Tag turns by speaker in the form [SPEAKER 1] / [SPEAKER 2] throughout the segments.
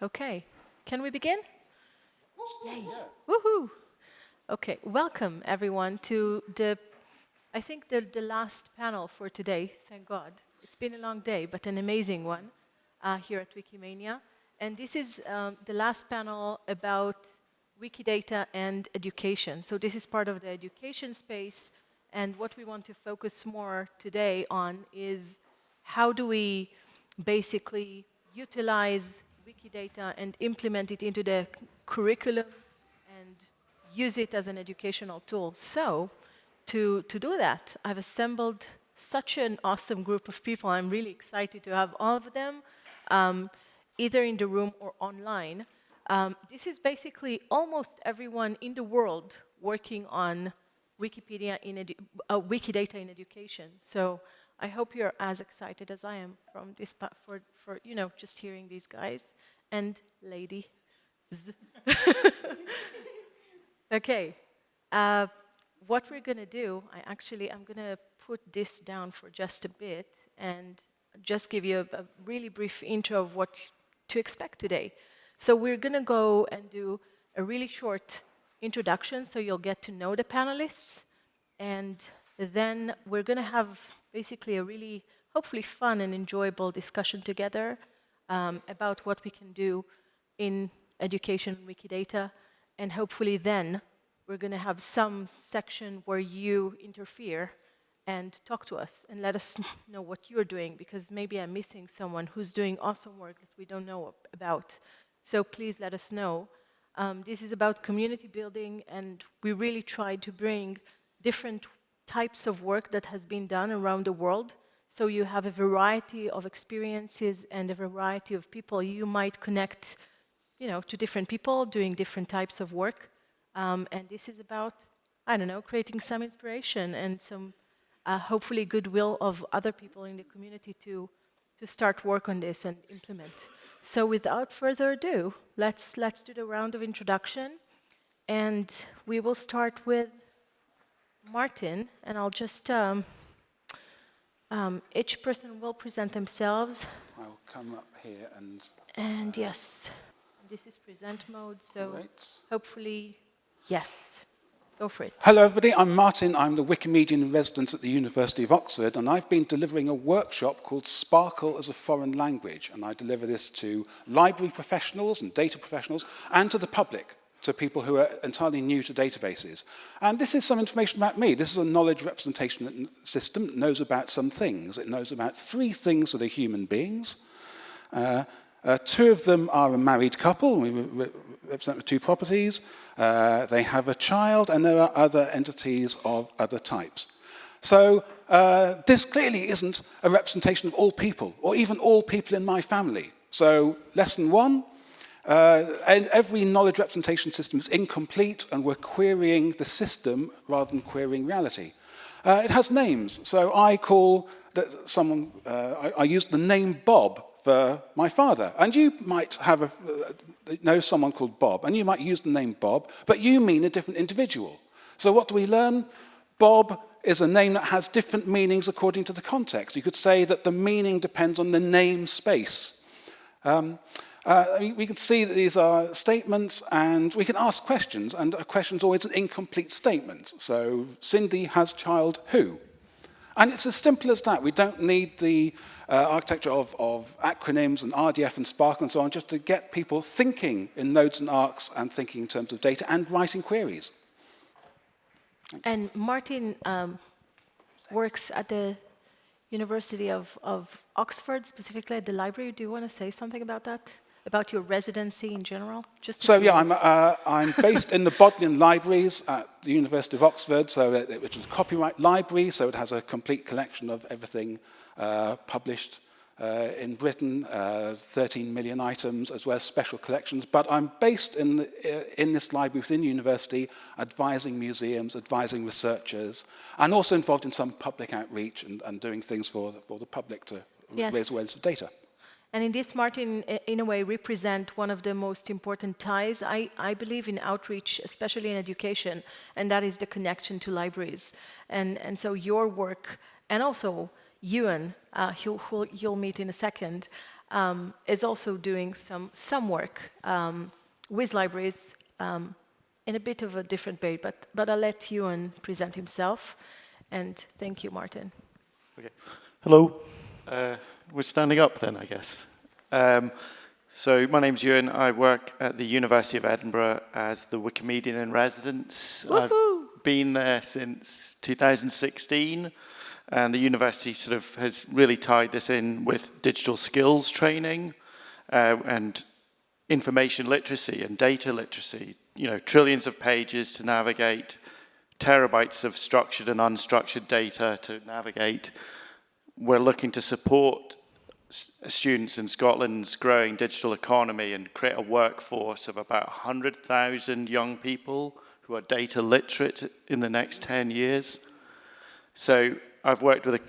[SPEAKER 1] Okay, can we begin? Yay! Woohoo! Okay, welcome everyone to I think the last panel for today. Thank God, it's been a long day, but an amazing one here at Wikimania. And this is the last panel about Wikidata and education. So this is part of the education space, and what we want to focus more today on is how do we basically utilize Wikidata and implement it into the curriculum and use it as an educational tool. So to do that, I've assembled such an awesome group of people. I'm really excited to have all of them, either in the room or online. This is basically almost everyone in the world working on Wikidata in education. So I hope you're as excited as I am from this for just hearing these guys and lady. Okay. What we're going to do, I'm going to put this down for just a bit and just give you a really brief intro of what to expect today. So we're going to go and do a really short introduction so you'll get to know the panelists. And then we're going to have basically a really, hopefully fun and enjoyable discussion together about what we can do in education and Wikidata. And hopefully then we're going to have some section where you interfere and talk to us and let us know what you're doing, because maybe I'm missing someone who's doing awesome work that we don't know about. So please let us know. This is about community building, and we really try to bring different types of work that has been done around the world. So you have a variety of experiences and a variety of people. You might connect, to different people doing different types of work. And this is about, creating some inspiration and some hopefully goodwill of other people in the community to start work on this and implement. So without further ado, let's do the round of introduction. And we will start with Martin, and I'll just, each person will present themselves.
[SPEAKER 2] I'll come up here and...
[SPEAKER 1] And yes, this is present mode, so hopefully, yes, go for it.
[SPEAKER 2] Hello everybody, I'm Martin, I'm the Wikimedian in residence at the University of Oxford, and I've been delivering a workshop called Sparkle as a Foreign Language, and I deliver this to library professionals and data professionals, and to the public, to people who are entirely new to databases. And this is some information about me. This is a knowledge representation system. It knows about some things. It knows about 3 things that are human beings. 2 of them are a married couple. We represent the 2 properties. They have a child, and there are other entities of other types. So this clearly isn't a representation of all people, or even all people in my family. So lesson 1, and every knowledge representation system is incomplete, and we're querying the system rather than querying reality. It has names. So I call someone, I use the name Bob for my father. And you might have know someone called Bob, and you might use the name Bob, but you mean a different individual. So what do we learn? Bob is a name that has different meanings according to the context. You could say that the meaning depends on the name space. We can see that these are statements, and we can ask questions, and a question is always an incomplete statement. So Cindy has child who? And it's as simple as that. We don't need the architecture of acronyms and RDF and Sparkle and so on, just to get people thinking in nodes and arcs and thinking in terms of data and writing queries.
[SPEAKER 1] And Martin works at the University of Oxford, specifically at the library. Do you want to say something about that? About your residency in general?
[SPEAKER 2] So yeah, I'm based in the Bodleian Libraries at the University of Oxford, which is a copyright library, so it has a complete collection of everything published in Britain, 13 million items, as well as special collections. But I'm based in this library within the university, advising museums, advising researchers, and also involved in some public outreach and doing things for the public to raise awareness of data.
[SPEAKER 1] And in this, Martin, in a way, represent one of the most important ties, I believe, in outreach, especially in education, and that is the connection to libraries. And so your work, and also Ewan, who you'll meet in a second, is also doing some work with libraries in a bit of a different way, but I'll let Ewan present himself. And thank you, Martin.
[SPEAKER 3] Okay. Hello. We're standing up then, I guess. So my name's Ewan. I work at the University of Edinburgh as the Wikimedian in residence. I've been there since 2016, and the university sort of has really tied this in with digital skills training and information literacy and data literacy. You know, trillions of pages to navigate, terabytes of structured and unstructured data to navigate. We're looking to support students in Scotland's growing digital economy and create a workforce of about 100,000 young people who are data literate in the next 10 years. So I've worked with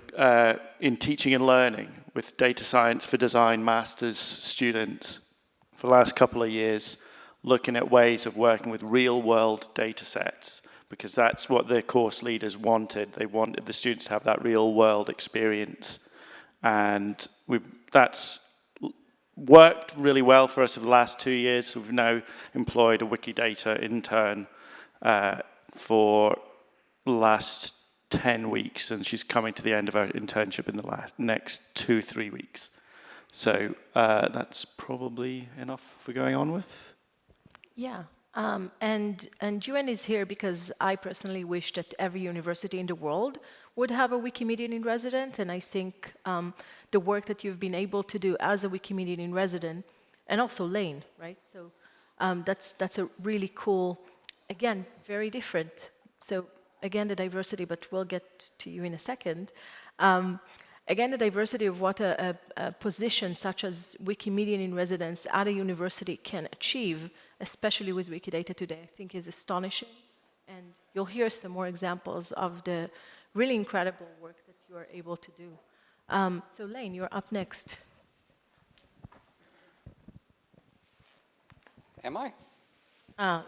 [SPEAKER 3] in teaching and learning with data science for design masters students for the last couple of years, looking at ways of working with real-world data sets, because that's what the course leaders wanted. They wanted the students to have that real-world experience. And that's worked really well for us for the last 2 years. We've now employed a Wikidata intern for the last 10 weeks, and she's coming to the end of her internship in the next 2-3 weeks. So that's probably enough for going on with.
[SPEAKER 1] Yeah, and Yuan is here because I personally wish that every university in the world would have a Wikimedian in resident, and I think the work that you've been able to do as a Wikimedian in resident, and also Lane, right? So that's a really cool, again, very different. So again, the diversity, but we'll get to you in a second. Again, the diversity of what a position such as Wikimedian in residence at a university can achieve, especially with Wikidata today, I think is astonishing. And you'll hear some more examples of the really incredible work that you are able to do. So Lane, you're up next.
[SPEAKER 4] Am I?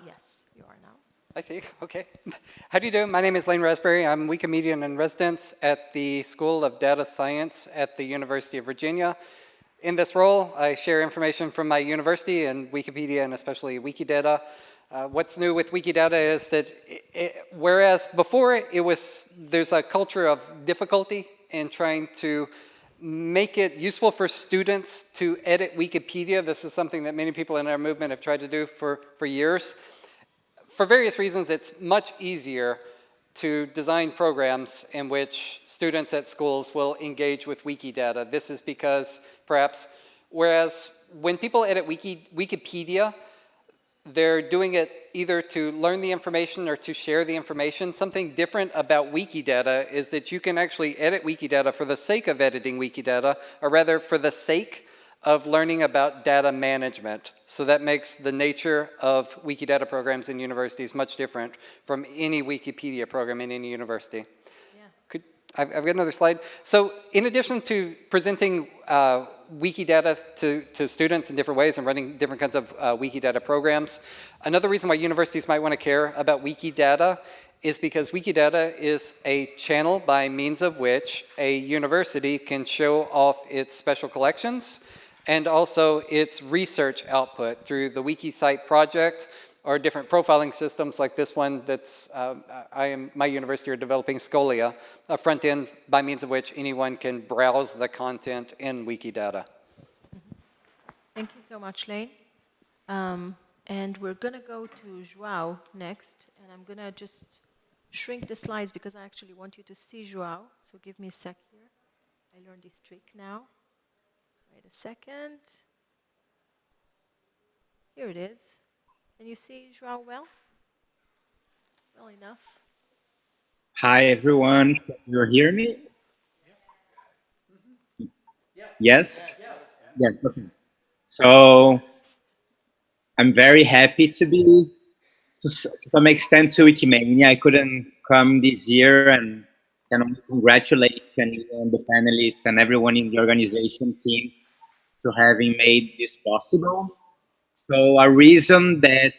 [SPEAKER 1] Yes, you are now.
[SPEAKER 4] I see. Okay. How do you do? My name is Lane Raspberry. I'm Wikimedian in residence at the School of Data Science at the University of Virginia. In this role, I share information from my university and Wikipedia, and especially Wikidata. What's new with Wikidata is that whereas before there's a culture of difficulty in trying to make it useful for students to edit Wikipedia. This is something that many people in our movement have tried to do for years. For various reasons, it's much easier to design programs in which students at schools will engage with Wikidata. This is because, perhaps, whereas when people edit Wikipedia, they're doing it either to learn the information or to share the information. Something different about Wikidata is that you can actually edit Wikidata for the sake of editing Wikidata, or rather for the sake of learning about data management. So that makes the nature of Wikidata programs in universities much different from any Wikipedia program in any university. Yeah. I've got another slide. So in addition to presenting Wikidata to students in different ways and running different kinds of Wikidata programs, another reason why universities might want to care about Wikidata is because Wikidata is a channel by means of which a university can show off its special collections and also its research output through the WikiCite project or different profiling systems like this one that's, my university are developing Scholia, a front end by means of which anyone can browse the content in Wikidata.
[SPEAKER 1] Thank you so much, Lane. And we're going to go to Joao next, and I'm going to just shrink the slides because I actually want you to see Joao. So give me a sec here. I learned this trick now. Wait a second. Here it is. Can you see Joao well? Well enough.
[SPEAKER 5] Hi, everyone. Can you hear me? Yes? Yes, okay. So I'm very happy to be, to some extent, to Wikimania. I couldn't come this year, and can only congratulate you and the panelists and everyone in the organization team to having made this possible. So a reason that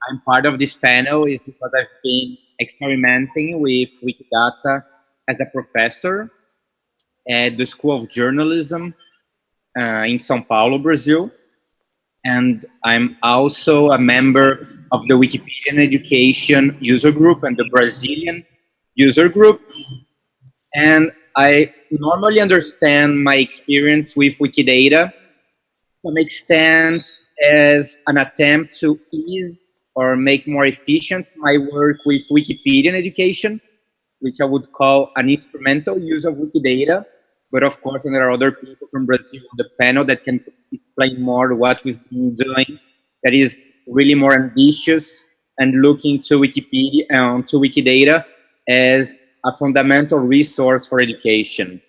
[SPEAKER 5] I'm part of this panel is because I've been experimenting with Wikidata as a professor at the School of Journalism in São Paulo, Brazil. And I'm also a member of the Wikipedian Education user group and the Brazilian user group. And I normally understand my experience with Wikidata to some extent as an attempt to ease or make more efficient my work with Wikipedian education, which I would call an instrumental use of Wikidata. But of course, there are other people from Brazil on the panel that can explain more what we've been doing that is really more ambitious and looking to Wikipedia to Wikidata as a fundamental resource for education.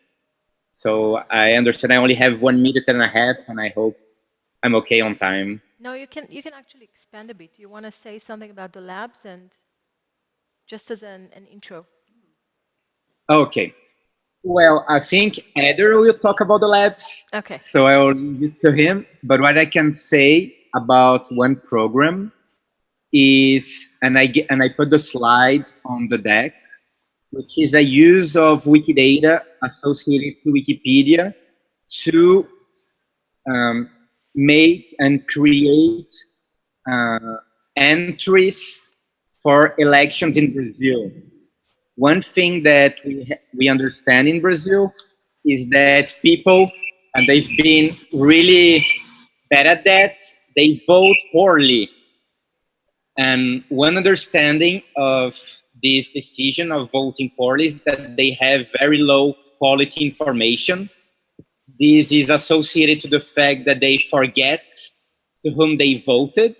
[SPEAKER 5] So I understand I only have 1 minute and a half, and I hope I'm okay on time.
[SPEAKER 1] No, you can actually expand a bit. You want to say something about the labs and just as an intro.
[SPEAKER 5] Okay. Well, I think Eder will talk about the labs,
[SPEAKER 1] Okay.
[SPEAKER 5] so I will leave it to him. But what I can say about one program is, and I put the slide on the deck, which is a use of Wikidata associated to Wikipedia to make and create entries for elections in Brazil. One thing that we understand in Brazil is that people, and they've been really bad at that, they vote poorly. And one understanding of this decision of voting poorly is that they have very low quality information. This is associated to the fact that they forget to whom they voted.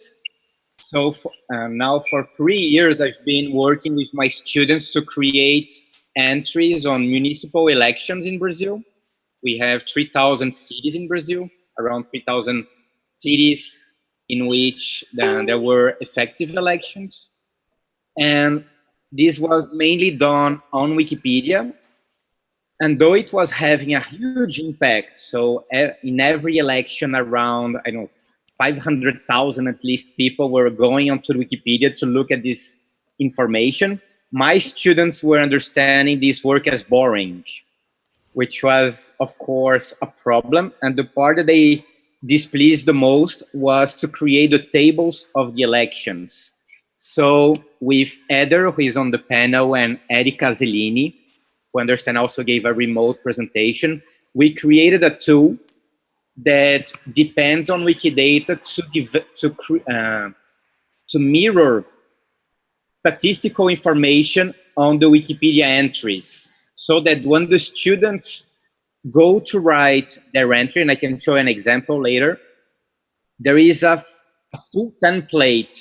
[SPEAKER 5] So now for 3 years, I've been working with my students to create entries on municipal elections in Brazil. We have 3,000 cities in Brazil, around 3,000 cities in which there were effective elections. And this was mainly done on Wikipedia. And though it was having a huge impact, so in every election around, I don't know, 500,000 at least people were going onto Wikipedia to look at this information, my students were understanding this work as boring, which was, of course, a problem. And the part that they displeased the most was to create the tables of the elections. So with Eder, who is on the panel, and Erika Zellini, who understand also gave a remote presentation, we created a tool that depends on Wikidata to mirror statistical information on the Wikipedia entries, so that when the students go to write their entry, and I can show an example later, there is a full template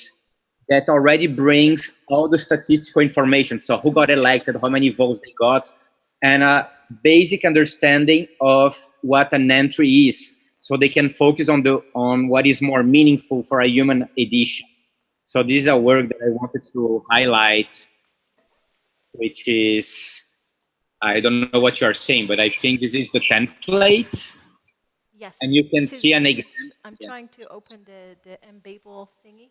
[SPEAKER 5] that already brings all the statistical information. So who got elected, how many votes they got, and a basic understanding of what an entry is, so they can focus on what is more meaningful for a human edition. So this is a work that I wanted to highlight, which is, I don't know what you are saying, but I think this is the template.
[SPEAKER 1] Yes.
[SPEAKER 5] And you can see an example.
[SPEAKER 1] I'm trying to open the Mbabel thingy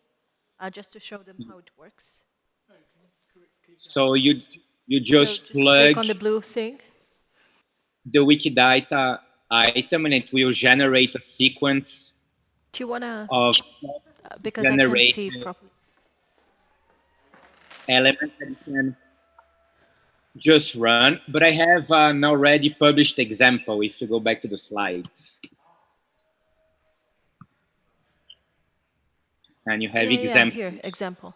[SPEAKER 1] just to show them how it works.
[SPEAKER 5] So you just plug
[SPEAKER 1] click on the blue thing.
[SPEAKER 5] the Wikidata item, and it will generate a sequence.
[SPEAKER 1] Do you want to?
[SPEAKER 5] Of
[SPEAKER 1] because I can't see properly.
[SPEAKER 5] Elements that you can just run. But I have an already published example. If you go back to the slides, and you have example.
[SPEAKER 1] Yeah, here, example.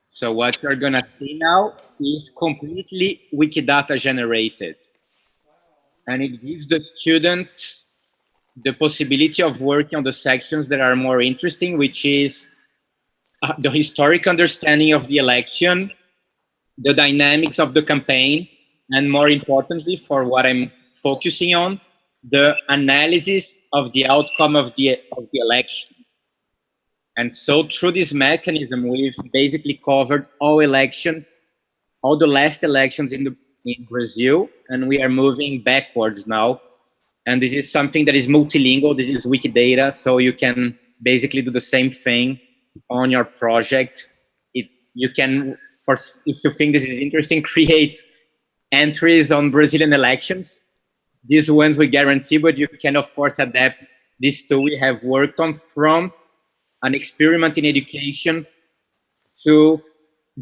[SPEAKER 5] So what you're gonna see now is completely Wikidata generated. And it gives the student the possibility of working on the sections that are more interesting, which is the historic understanding of the election, the dynamics of the campaign, and more importantly, for what I'm focusing on, the analysis of the outcome of the election. And so through this mechanism, we've basically covered all the last elections in Brazil, and we are moving backwards now. And this is something that is multilingual. This is Wikidata, so you can basically do the same thing on your project. You can, if you think this is interesting, create entries on Brazilian elections. These ones we guarantee, but you can, of course, adapt this tool we have worked on from an experiment in education to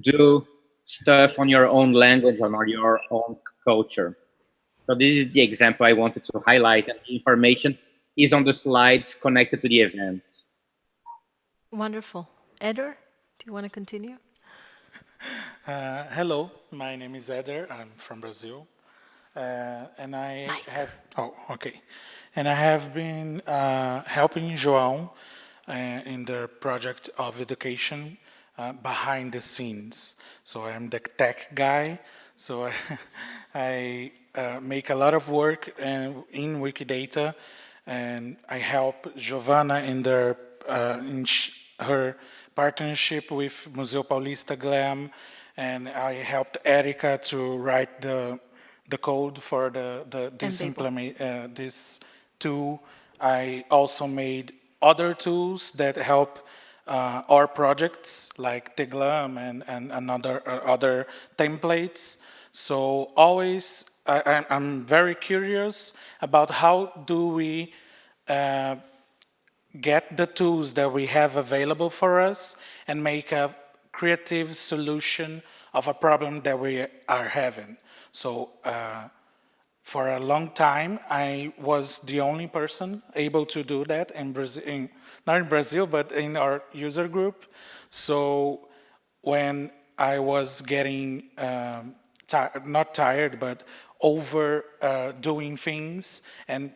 [SPEAKER 5] do stuff on your own language, on your own culture. So this is the example I wanted to highlight, and the information is on the slides connected to the event.
[SPEAKER 1] Wonderful. Eder, do you want to continue?
[SPEAKER 6] Hello, my name is Eder. I'm from Brazil, and I
[SPEAKER 1] Mike.
[SPEAKER 6] have. Oh, okay. And I have been helping João in the project of education behind the scenes. So I'm the tech guy. So I make a lot of work in Wikidata, and I help Giovanna in their her partnership with Museu Paulista Glam, and I helped Erika to write the code for this tool. I also made other tools that help our projects like Teglam and other templates. So always I'm very curious about how do we get the tools that we have available for us and make a creative solution of a problem that we are having. So for a long time, I was the only person able to do that in Brazil, not in Brazil, but in our user group. So when I was getting not tired, but over doing things, and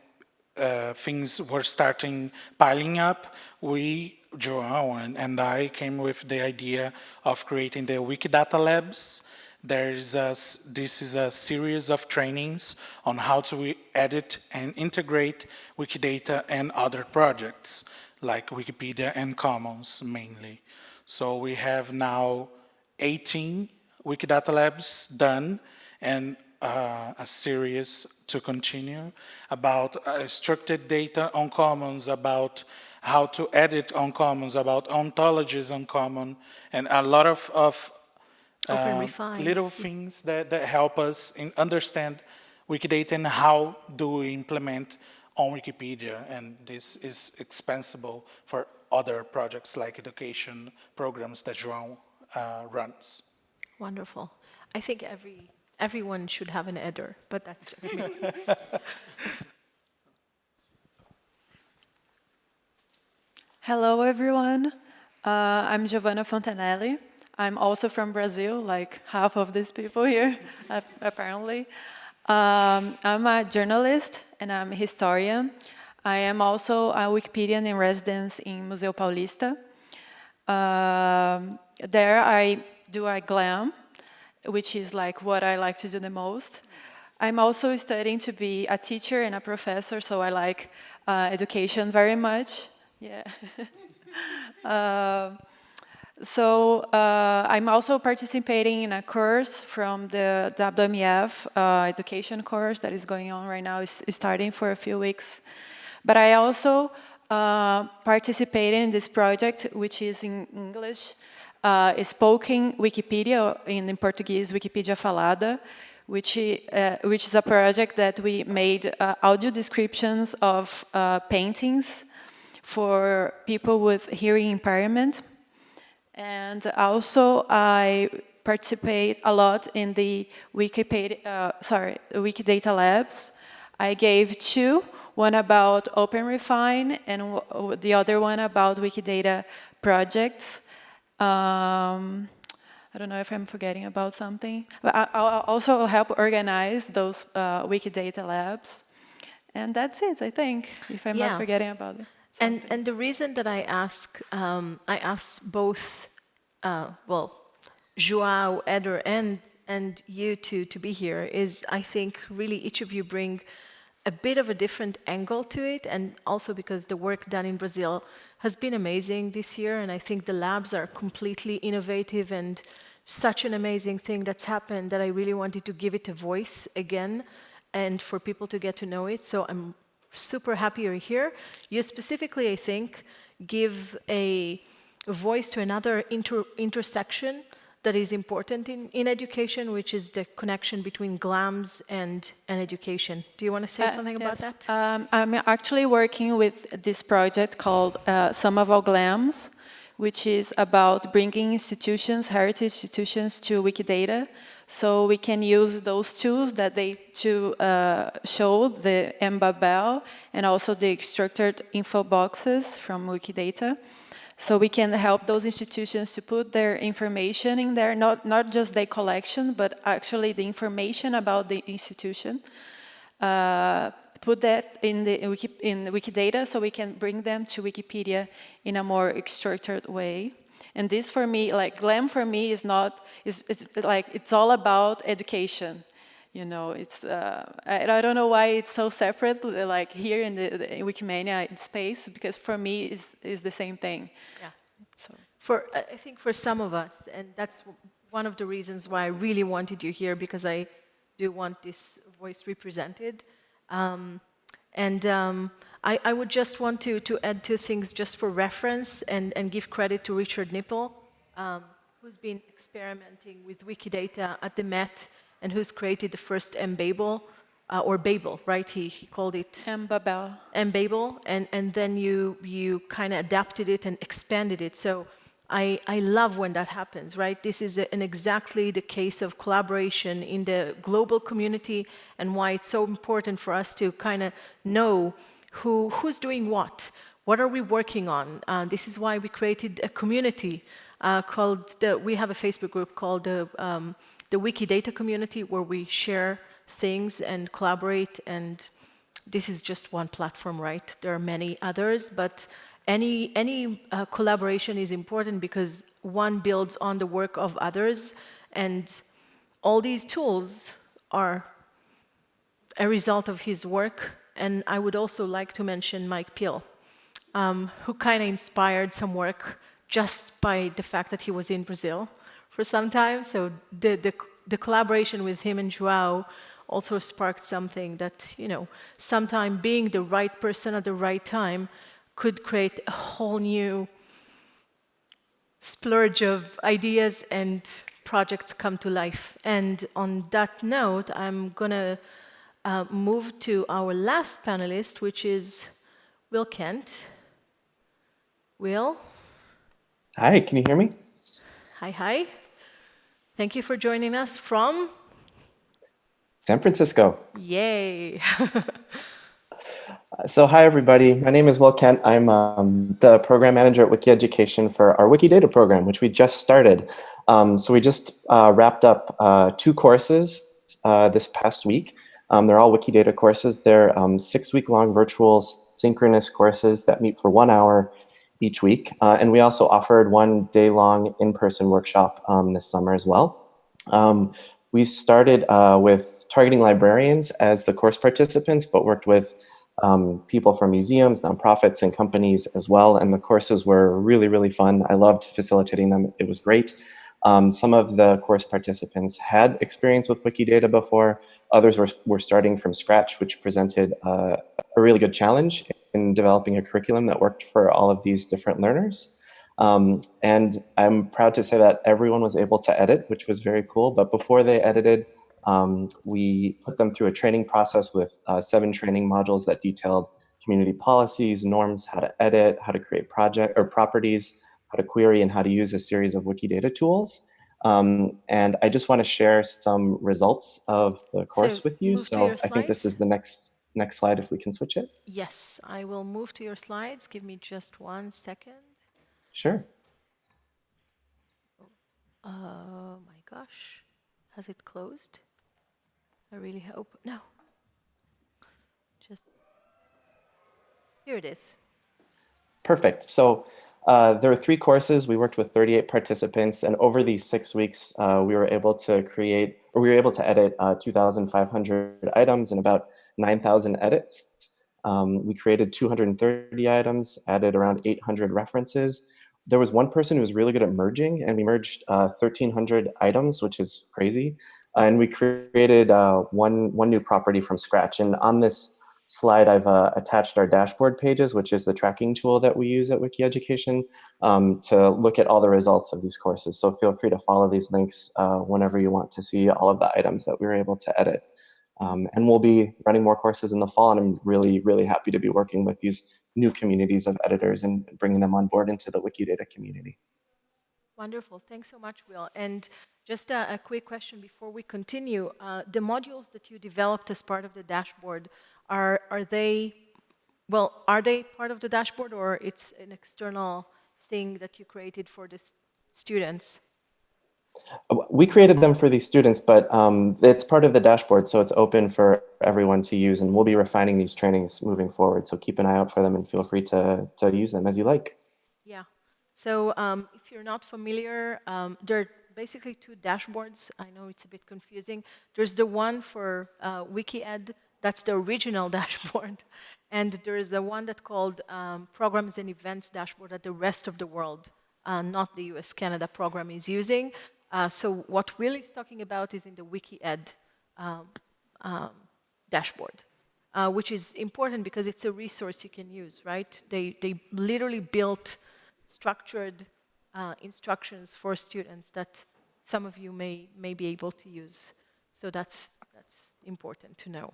[SPEAKER 6] things were starting piling up, João and I came with the idea of creating the Wikidata Labs. This is a series of trainings on how to edit and integrate Wikidata and other projects, like Wikipedia and Commons mainly. So we have now 18 Wikidata Labs done, and a series to continue about structured data on Commons, about how to edit on Commons, about ontologies on Common, and a lot of
[SPEAKER 1] Open Refine.
[SPEAKER 6] little things that help us understand Wikidata and how do we implement on Wikipedia. And this is expansible for other projects like education programs that João runs.
[SPEAKER 1] Wonderful. I think everyone should have an Eder, but that's just me.
[SPEAKER 7] Hello, everyone. I'm Giovanna Fontenelle. I'm also from Brazil, like half of these people here, apparently. I'm a journalist and I'm a historian. I am also a Wikipedian in residence in Museu Paulista. There I do a GLAM, which is like what I like to do the most. I'm also studying to be a teacher and a professor, so I like education very much. Yeah. I'm also participating in a course from the WMF education course that is going on right now. It's starting for a few weeks. But I also participated in this project, which is in English, Spoken Wikipedia, in Portuguese, Wikipedia Falada, which is a project that we made audio descriptions of paintings for people with hearing impairment. And also I participate a lot in the Wikidata Labs. I gave 2, one about Open Refine and the other one about Wikidata projects. I don't know if I'm forgetting about something, but I'll also help organize those Wikidata Labs. And that's it, I think, if I'm not forgetting about it.
[SPEAKER 1] And the reason that I asked both, João, Eder, and you to be here is I think really each of you bring a bit of a different angle to it, and also because the work done in Brazil has been amazing this year, and I think the labs are completely innovative and such an amazing thing that's happened that I really wanted to give it a voice again and for people to get to know it. So I'm super happy you're here. You specifically, I think, give a voice to another intersection that is important in education, which is the connection between GLAMs and education. Do you want to say something about
[SPEAKER 7] Yes.
[SPEAKER 1] that?
[SPEAKER 7] I'm actually working with this project called Some of Our Glams, which is about bringing institutions, heritage institutions, to Wikidata, so we can use those tools that they show, the MBabel and also the structured info boxes from Wikidata. So we can help those institutions to put their information in there, not just their collection, but actually the information about the institution. Put that in the Wikidata so we can bring them to Wikipedia in a more structured way. And this for me, like GLAM for me is not, it's like, it's all about education. You know, it's, I don't know why it's so separate, like here in the Wikimania space, because for me is the same thing.
[SPEAKER 1] Yeah.
[SPEAKER 7] So.
[SPEAKER 1] I think for some of us, and that's one of the reasons why I really wanted you here, because I do want this voice represented. I would just want to add two things just for reference and give credit to Richard Nipple, who's been experimenting with Wikidata at the Met and who's created the first MBabel, or Babel, right? He called it
[SPEAKER 7] MBabel.
[SPEAKER 1] MBabel, and then you kind of adapted it and expanded it. So I love when that happens, right? This is exactly the case of collaboration in the global community, and why it's so important for us to kind of know who's doing what are we working on. This is why we created a community called we have a Facebook group called the Wikidata community, where we share things and collaborate. And this is just one platform, right? There are many others, but any collaboration is important because one builds on the work of others, and all these tools are a result of his work. And I would also like to mention Mike Peel, who kind of inspired some work just by the fact that he was in Brazil for some time. So the collaboration with him and João also sparked something that, you know, sometime being the right person at the right time could create a whole new splurge of ideas and projects come to life. And on that note, I'm gonna move to our last panelist, which is Will Kent. Will?
[SPEAKER 8] Hi, can you hear me?
[SPEAKER 1] Hi. Thank you for joining us from?
[SPEAKER 8] San Francisco.
[SPEAKER 1] Yay.
[SPEAKER 8] So hi, everybody. My name is Will Kent. I'm the program manager at Wiki Education for our Wikidata program, which we just started. So we just wrapped up 2 courses this past week. They're all Wikidata courses. They're 6-week-long virtual synchronous courses that meet for 1 hour each week. And we also offered 1 day-long in-person workshop this summer as well. We started with targeting librarians as the course participants, but worked with people from museums, nonprofits, and companies as well. And the courses were really, really fun. I loved facilitating them. It was great. Some of the course participants had experience with Wikidata before. Others were starting from scratch, which presented a really good challenge in developing a curriculum that worked for all of these different learners. And I'm proud to say that everyone was able to edit, which was very cool. But before they edited, we put them through a training process with 7 training modules that detailed community policies, norms, how to edit, how to create project or properties, how to query, and how to use a series of Wikidata tools. And I just want to share some results of the course with you. So I think this is the next slide, if we can switch it.
[SPEAKER 1] Yes, I will move to your slides. Give me just 1 second.
[SPEAKER 8] Sure.
[SPEAKER 1] Oh my gosh. Has it closed? I really hope. No. Just here it is.
[SPEAKER 8] Perfect. So there are 3 courses. We worked with 38 participants, and over these 6 weeks, we were able to edit 2,500 items and about 9,000 edits. We created 230 items, added around 800 references. There was one person who was really good at merging, and we merged 1,300 items, which is crazy. And we created one new property from scratch. And on this slide, I've attached our dashboard pages, which is the tracking tool that we use at Wiki Education, to look at all the results of these courses. So feel free to follow these links whenever you want to see all of the items that we were able to edit. And we'll be running more courses in the fall, and I'm really, really happy to be working with these new communities of editors and bringing them on board into the Wikidata community.
[SPEAKER 1] Wonderful. Thanks so much, Will. And just a quick question before we continue. The modules that you developed as part of the dashboard, are they part of the dashboard, or it's an external thing that you created for the students?
[SPEAKER 8] We created them for these students, but it's part of the dashboard, so it's open for everyone to use, and we'll be refining these trainings moving forward. So keep an eye out for them and feel free to use them as you like.
[SPEAKER 1] Yeah. So if you're not familiar, there are basically two dashboards. I know it's a bit confusing. There's the one for WikiEd, that's the original dashboard. And there's the one that's called Programs and Events Dashboard that the rest of the world, not the US-Canada program, is using. So what Will is talking about is in the WikiEd dashboard, which is important because it's a resource you can use, right? They literally built structured instructions for students that some of you may be able to use. So that's important to know.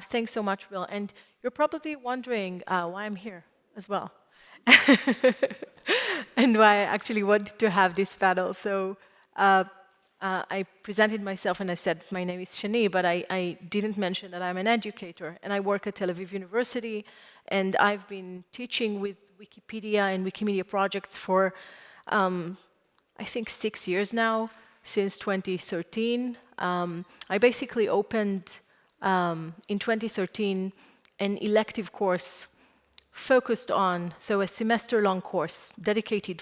[SPEAKER 1] Thanks so much, Will. And you're probably wondering why I'm here as well. And why I actually wanted to have this panel. So I presented myself and I said, my name is Shani, but I didn't mention that I'm an educator. And I work at Tel Aviv University, and I've been teaching with Wikipedia and Wikimedia projects for, I think, 6 years now, since 2013. I basically opened, in 2013, an elective course focused on, so a semester-long course dedicated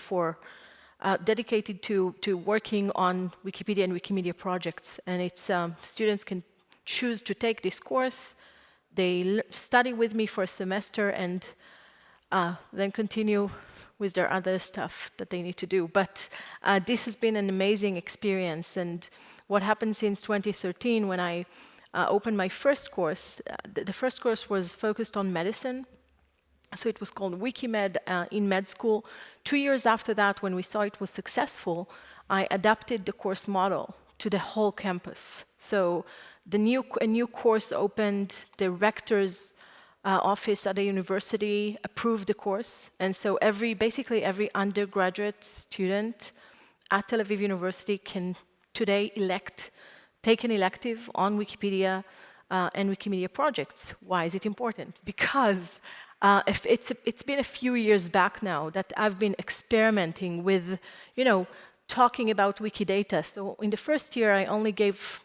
[SPEAKER 1] to working on Wikipedia and Wikimedia projects. And it's students can choose to take this course. They study with me for a semester and then continue with their other stuff that they need to do. But this has been an amazing experience. And what happened since 2013 when I opened my first course, the first course was focused on medicine. So it was called Wikimed in med school. 2 years after that, when we saw it was successful, I adapted the course model to the whole campus. So a new course opened, the rector's office at the university approved the course. And so basically every undergraduate student at Tel Aviv University can today take an elective on Wikipedia and Wikimedia projects. Why is it important? Because it's been a few years back now that I've been experimenting with, talking about Wikidata. So in the first year, I only gave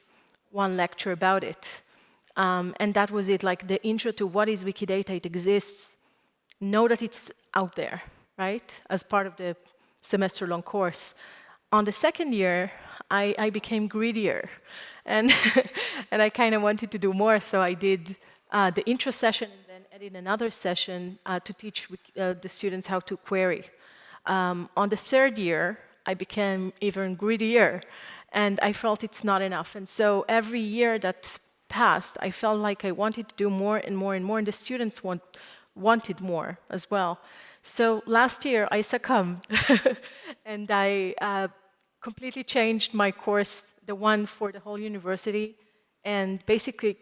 [SPEAKER 1] one lecture about it. And that was it, like the intro to what is Wikidata. It exists. Know that it's out there, right? As part of the semester-long course. On the second year, I became greedier. And, and I kind of wanted to do more, so I did the intro session and then added another session to teach the students how to query. On the third year, I became even greedier, and I felt it's not enough. And so every year that passed, I felt like I wanted to do more and more and more, and the students wanted more as well. So last year, I succumbed, and I completely changed my course, the one for the whole university, and basically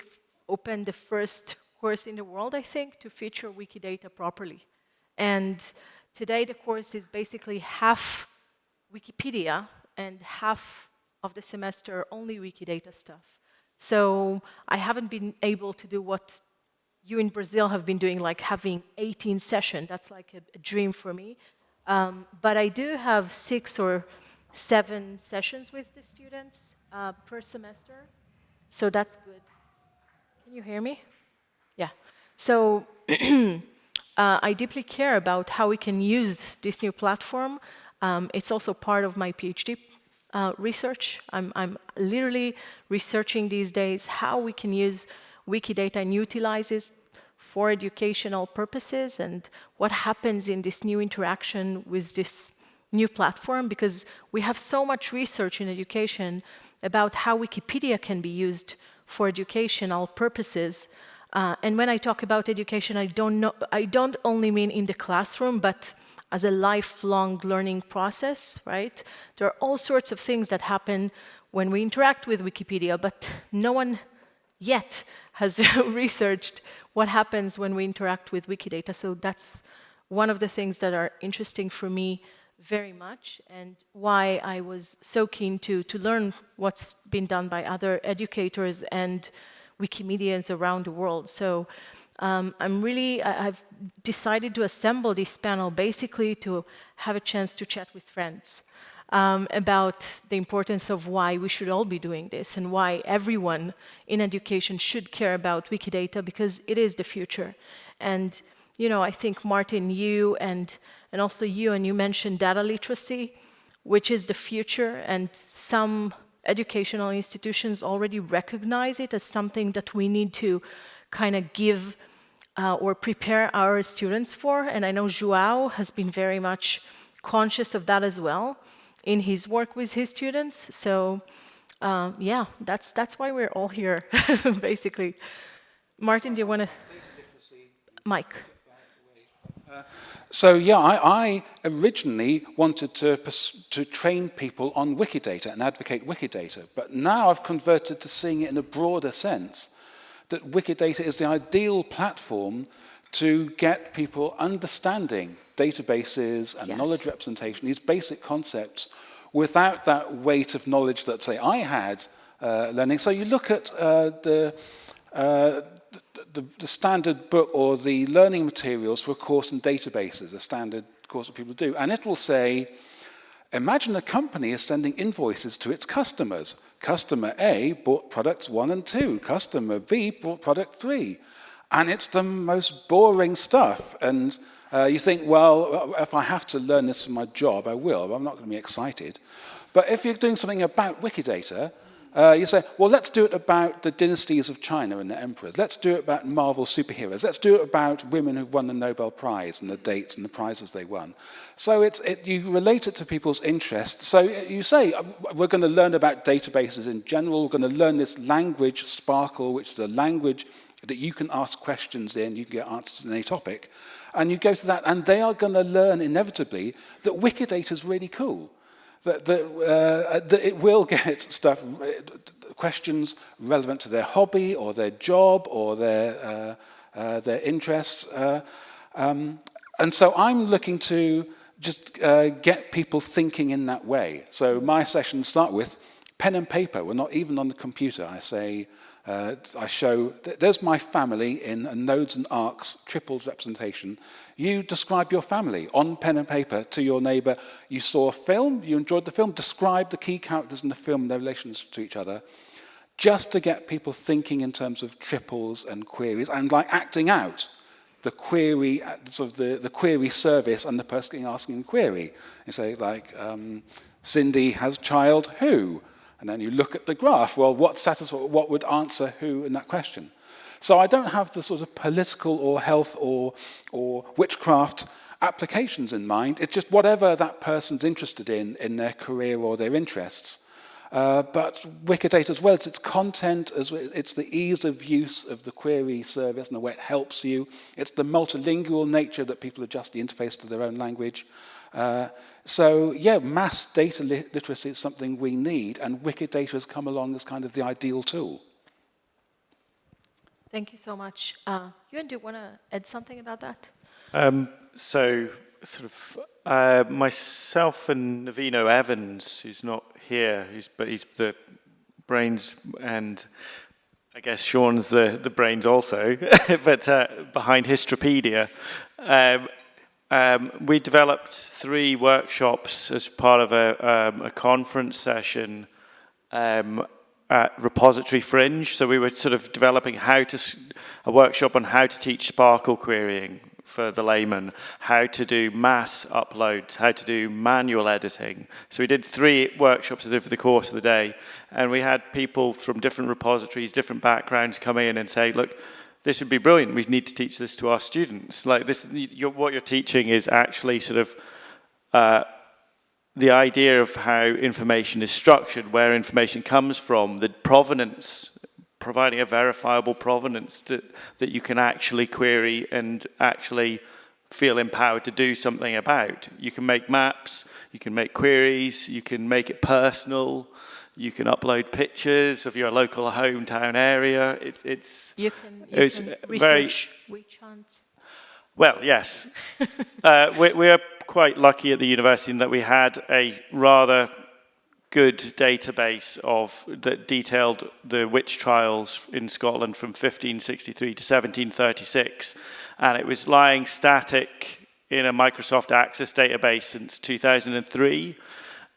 [SPEAKER 1] opened the first course in the world, I think, to feature Wikidata properly. And today the course is basically half Wikipedia and half of the semester only Wikidata stuff. So I haven't been able to do what you in Brazil have been doing, like having 18 sessions. That's like a dream for me. But I do have 6 or 7 sessions with the students per semester. So that's good. Can you hear me? Yeah. So I deeply care about how we can use this new platform. It's also part of my PhD research. I'm literally researching these days how we can use Wikidata and utilize it for educational purposes and what happens in this new interaction with this new platform, because we have so much research in education about how Wikipedia can be used for educational purposes. And when I talk about education, I don't only mean in the classroom, but as a lifelong learning process, right? There are all sorts of things that happen when we interact with Wikipedia, but no one yet has researched what happens when we interact with Wikidata. So that's one of the things that are interesting for me very much, and why I was so keen to learn what's been done by other educators and Wikimedians around the world. So I've decided to assemble this panel basically to have a chance to chat with friends about the importance of why we should all be doing this and why everyone in education should care about Wikidata, because it is the future. And you know, I think Martin, you and also you mentioned data literacy, which is the future, and some educational institutions already recognize it as something that we need to kind of give or prepare our students for. And I know João has been very much conscious of that as well in his work with his students. So yeah, that's why we're all here, basically. Martin, do you want to? Mike.
[SPEAKER 2] So yeah, I originally wanted to train people on Wikidata and advocate Wikidata, but now I've converted to seeing it in a broader sense, that Wikidata is the ideal platform to get people understanding databases and knowledge representation, these basic concepts, without that weight of knowledge that, say, I had learning. So you look at the standard book or the learning materials for a course in databases, a standard course that people do, and it will say, imagine a company is sending invoices to its customers. Customer A bought products 1 and 2. Customer B bought product 3. And it's the most boring stuff. And you think, well, if I have to learn this for my job, I will, but I'm not going to be excited. But if you're doing something about Wikidata, you say, well, let's do it about the dynasties of China and the emperors. Let's do it about Marvel superheroes. Let's do it about women who've won the Nobel Prize and the dates and the prizes they won. So you relate it to people's interests. So you say, we're going to learn about databases in general. We're going to learn this language, Sparkle, which is a language that you can ask questions in, you can get answers in any topic. And you go to that, and they are going to learn inevitably that Wikidata is really cool. That it will get stuff, questions relevant to their hobby or their job or their interests. And so I'm looking to just get people thinking in that way. So my sessions start with pen and paper. We're not even on the computer. I say, I show, there's my family in a nodes and arcs tripled representation. You describe your family on pen and paper to your neighbor. You saw a film, you enjoyed the film, describe the key characters in the film and their relations to each other, just to get people thinking in terms of triples and queries and like acting out the query, sort of the query service and the person asking the query. You say like, Cindy has child who? And then you look at the graph. Well, what would answer who in that question? So I don't have the sort of political or health or witchcraft applications in mind. It's just whatever that person's interested in their career or their interests. But Wikidata as well, it's its content, it's the ease of use of the query service and the way it helps you. It's the multilingual nature that people adjust the interface to their own language. So yeah, mass data literacy is something we need, and Wikidata has come along as kind of the ideal tool.
[SPEAKER 1] Thank you so much. Ewan, do you want to add something about that?
[SPEAKER 3] So sort of myself and Navino Evans, who's not here, but he's the brains, and I guess Sean's the brains also, but behind Historypedia. We developed 3 workshops as part of a conference session at Repository Fringe. So we were sort of developing a workshop on how to teach Sparkle querying for the layman, how to do mass uploads, how to do manual editing. So we did 3 workshops over the course of the day, and we had people from different repositories, different backgrounds come in and say, look, this would be brilliant. We need to teach this to our students. Like this, what you're teaching is actually sort of the idea of how information is structured, where information comes from, the provenance providing a verifiable provenance that you can actually query and actually feel empowered to do something about. You can make maps, you can make queries, you can make it personal, you can upload pictures of your local hometown area.
[SPEAKER 1] You can research witch hunts.
[SPEAKER 3] Well, yes. We're quite lucky at the university in that we had a rather good database that detailed the witch trials in Scotland from 1563 to 1736, and it was lying static in a Microsoft Access database since 2003.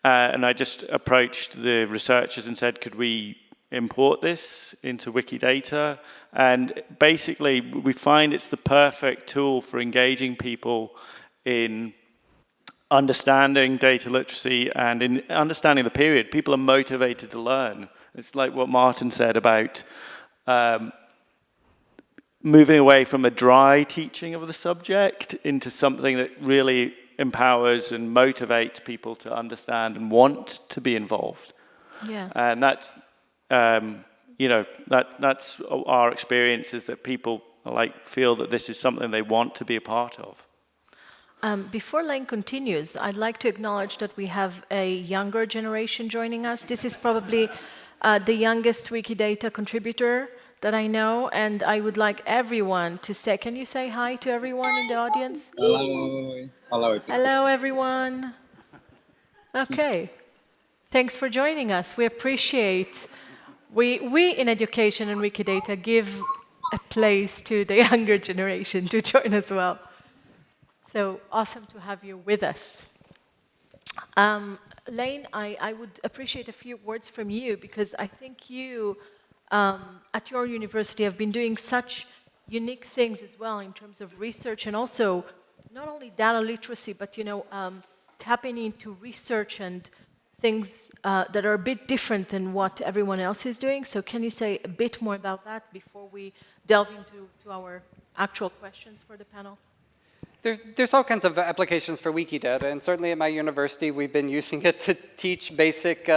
[SPEAKER 3] And I just approached the researchers and said, could we import this into Wikidata? And basically, we find it's the perfect tool for engaging people in understanding data literacy and in understanding the period. People are motivated to learn. It's like what Martin said about moving away from a dry teaching of the subject into something that really empowers and motivates people to understand and want to be involved.
[SPEAKER 1] Yeah.
[SPEAKER 3] And that's, that's our experience, is that people feel that this is something they want to be a part of.
[SPEAKER 1] Before Lane continues, I'd like to acknowledge that we have a younger generation joining us. This is probably the youngest Wikidata contributor that I know, and I would like everyone to say, can you say hi to everyone in the audience?
[SPEAKER 5] Hello. Hello.
[SPEAKER 1] Hello, everyone. Okay. Thanks for joining us. We appreciate, we in education and Wikidata give a place to the younger generation to join as well. So awesome to have you with us. Lane, I would appreciate a few words from you, because I think you, at your university, have been doing such unique things as well in terms of research, and also not only data literacy, but tapping into research and things that are a bit different than what everyone else is doing. So can you say a bit more about that before we delve into our actual questions for the panel?
[SPEAKER 4] There's all kinds of applications for Wikidata, and certainly at my university, we've been using it to teach basic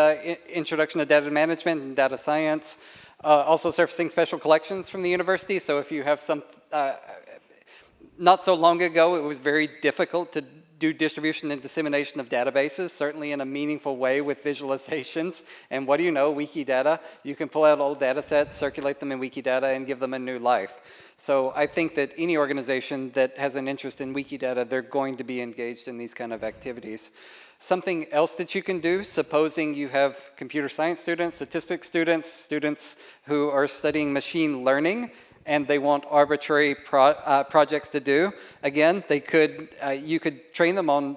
[SPEAKER 4] introduction to data management and data science, also surfacing special collections from the university. So if you have some, not so long ago, it was very difficult to do distribution and dissemination of databases, certainly in a meaningful way with visualizations. And what do you know, Wikidata, you can pull out old data sets, circulate them in Wikidata, and give them a new life. So I think that any organization that has an interest in Wikidata, they're going to be engaged in these kind of activities. Something else that you can do, supposing you have computer science students, statistics students, students who are studying machine learning, and they want arbitrary projects to do. Again, you could train them on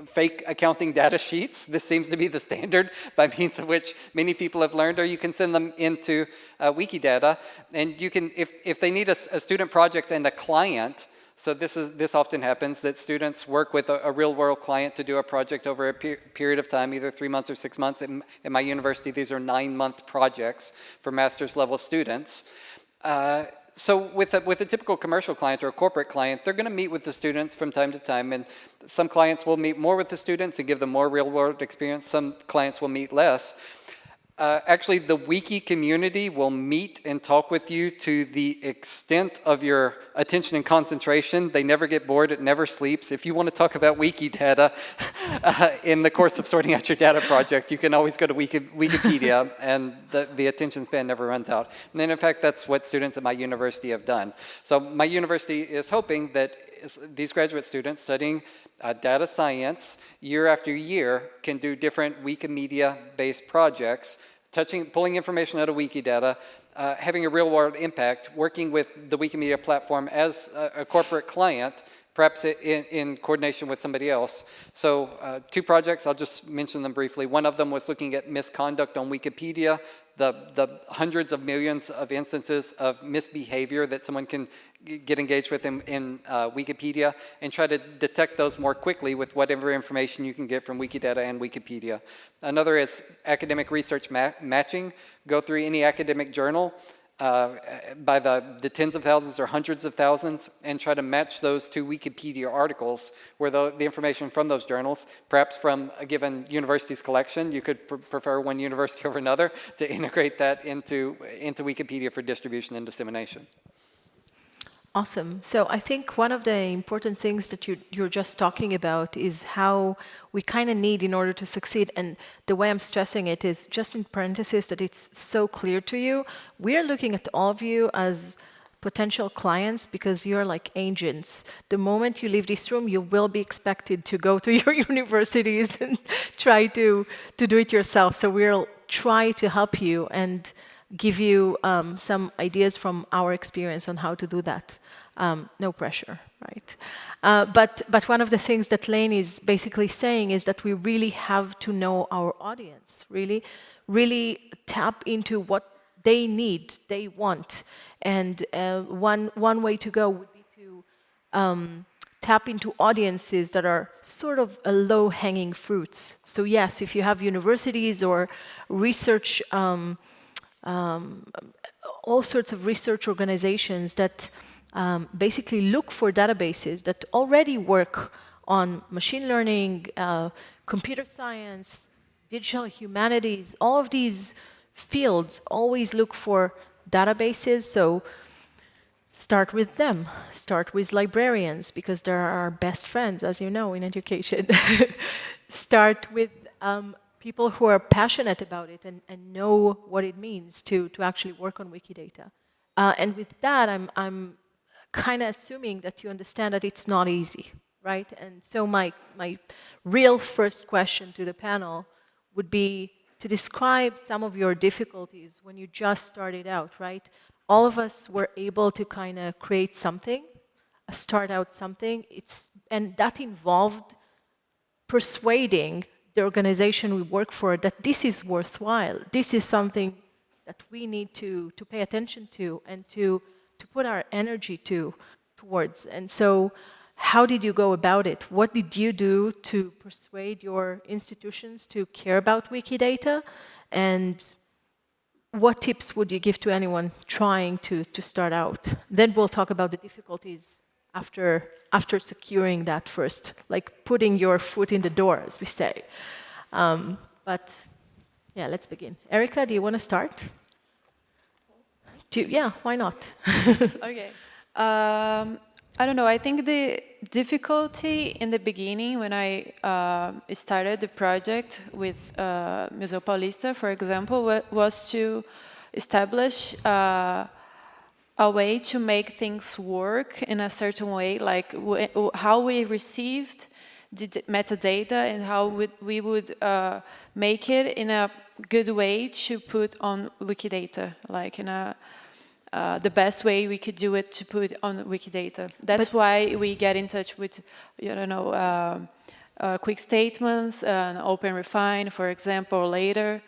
[SPEAKER 4] fake accounting data sheets. This seems to be the standard by means of which many people have learned, or you can send them into Wikidata, and you can, if they need a student project and a client, so this often happens, that students work with a real-world client to do a project over a period of time, either 3 months or 6 months. In my university, these are 9-month projects for master's level students. So with a typical commercial client or a corporate client, they're going to meet with the students from time to time, and some clients will meet more with the students and give them more real-world experience. Some clients will meet less. Actually, the Wiki community will meet and talk with you to the extent of your attention and concentration. They never get bored. It never sleeps. If you want to talk about Wikidata in the course of sorting out your data project, you can always go to Wikipedia, and the attention span never runs out. And then, in fact, that's what students at my university have done. So my university is hoping that these graduate students studying data science year after year can do different Wikimedia-based projects, pulling information out of Wikidata, having a real-world impact, working with the Wikimedia platform as a corporate client, perhaps in coordination with somebody else. So 2 projects, I'll just mention them briefly. One of them was looking at misconduct on Wikipedia, the hundreds of millions of instances of misbehavior that someone can get engaged with in Wikipedia, and try to detect those more quickly with whatever information you can get from Wikidata and Wikipedia. Another is academic research matching. Go through any academic journal, by the tens of thousands or hundreds of thousands, and try to match those to Wikipedia articles where the information from those journals, perhaps from a given university's collection, you could prefer one university over another, to integrate that into Wikipedia for distribution and dissemination.
[SPEAKER 1] Awesome. So I think one of the important things that you're just talking about is how we kind of need in order to succeed. And the way I'm stressing it is just in parentheses that it's so clear to you. We're looking at all of you as potential clients because you're like agents. The moment you leave this room, you will be expected to go to your universities and try to do it yourself. So we'll try to help you and give you some ideas from our experience on how to do that. No pressure, right? But one of the things that Lane is basically saying is that we really have to know our audience, really tap into what they need, they want. And one way to go would be to tap into audiences that are sort of low-hanging fruits. So yes, if you have universities or research all sorts of research organizations that basically look for databases that already work on machine learning, computer science, digital humanities, all of these fields always look for databases. So start with them. Start with librarians, because they're our best friends, as you know, in education. Start with people who are passionate about it and know what it means to actually work on Wikidata. And with that, I'm kind of assuming that you understand that it's not easy, right? And so my real first question to the panel would be to describe some of your difficulties when you just started out, right? All of us were able to kind of create something, start out something, and that involved persuading the organization we work for that this is worthwhile, this is something that we need to pay attention to and to put our energy towards. And so how did you go about it? What did you do to persuade your institutions to care about Wikidata? And what tips would you give to anyone trying to start out? Then we'll talk about the difficulties after securing that first, like putting your foot in the door, as we say. But yeah, let's begin. Erica, do you want to start? Yeah, why not?
[SPEAKER 7] Okay. I don't know. I think the difficulty in the beginning when I started the project with Museu Paulista, for example, was to establish a way to make things work in a certain way, like how we received the metadata and how we would make it in a good way to put on Wikidata, like in a the best way we could do it to put on Wikidata. That's why we get in touch with, you know, quick statements, open refine, for example, later.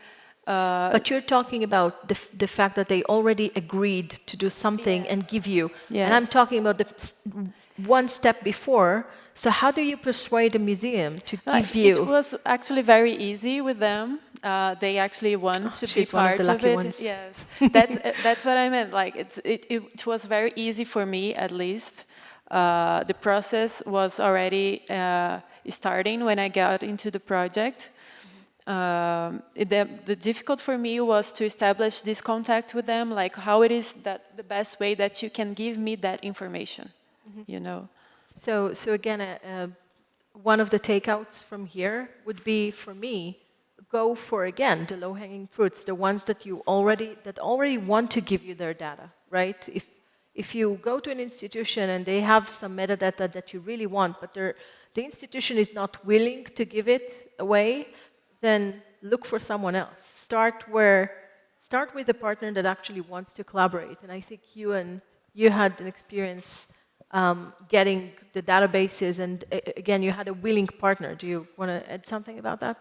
[SPEAKER 1] But you're talking about the fact that they already agreed to do something and give you.
[SPEAKER 7] Yes.
[SPEAKER 1] And I'm talking about the one step before. So how do you persuade a museum to give you?
[SPEAKER 7] It was actually very easy with them. They actually want to be part of it.
[SPEAKER 1] Ones.
[SPEAKER 7] Yes, that's what I meant. Like it was very easy for me, at least. The process was already starting when I got into the project. The difficult for me was to establish this contact with them, like how it is that the best way that you can give me that information, you know.
[SPEAKER 1] So again, one of the takeouts from here would be, for me, go for, again, the low-hanging fruits, the ones that already want to give you their data, right? If you go to an institution and they have some metadata that you really want, but the institution is not willing to give it away, then look for someone else. Start with a partner that actually wants to collaborate. And I think you had an experience getting the databases, and again, you had a willing partner. Do you want to add something about that?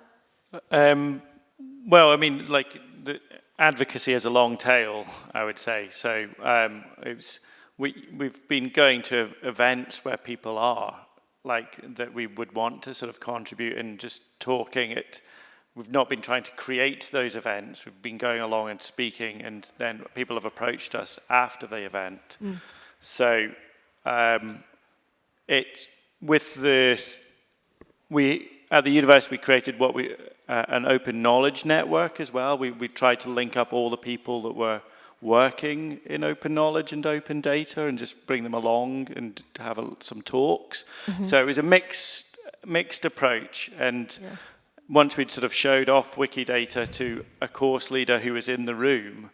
[SPEAKER 3] Well, I mean, like, the advocacy has a long tail, I would say. So we've been going to events where people are, like, that we would want to sort of contribute, and just talking. we've not been trying to create those events. We've been going along and speaking, and then people have approached us after the event. So we at the university, we created an open knowledge network as well. We tried to link up all the people that were working in open knowledge and open data and just bring them along and have some talks. So it was a mixed approach. And once we'd sort of showed off Wikidata to a course leader who was in the room,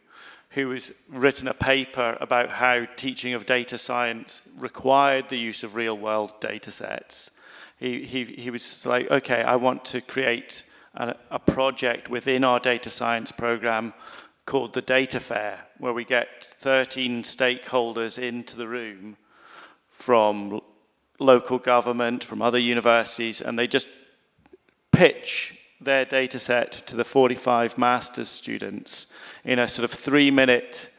[SPEAKER 3] who has written a paper about how teaching of data science required the use of real-world data sets. He was like, okay, I want to create a project within our data science program called the Data Fair, where we get 13 stakeholders into the room from local government, from other universities, and they just pitch their data set to the 45 master's students in a sort of 3-minute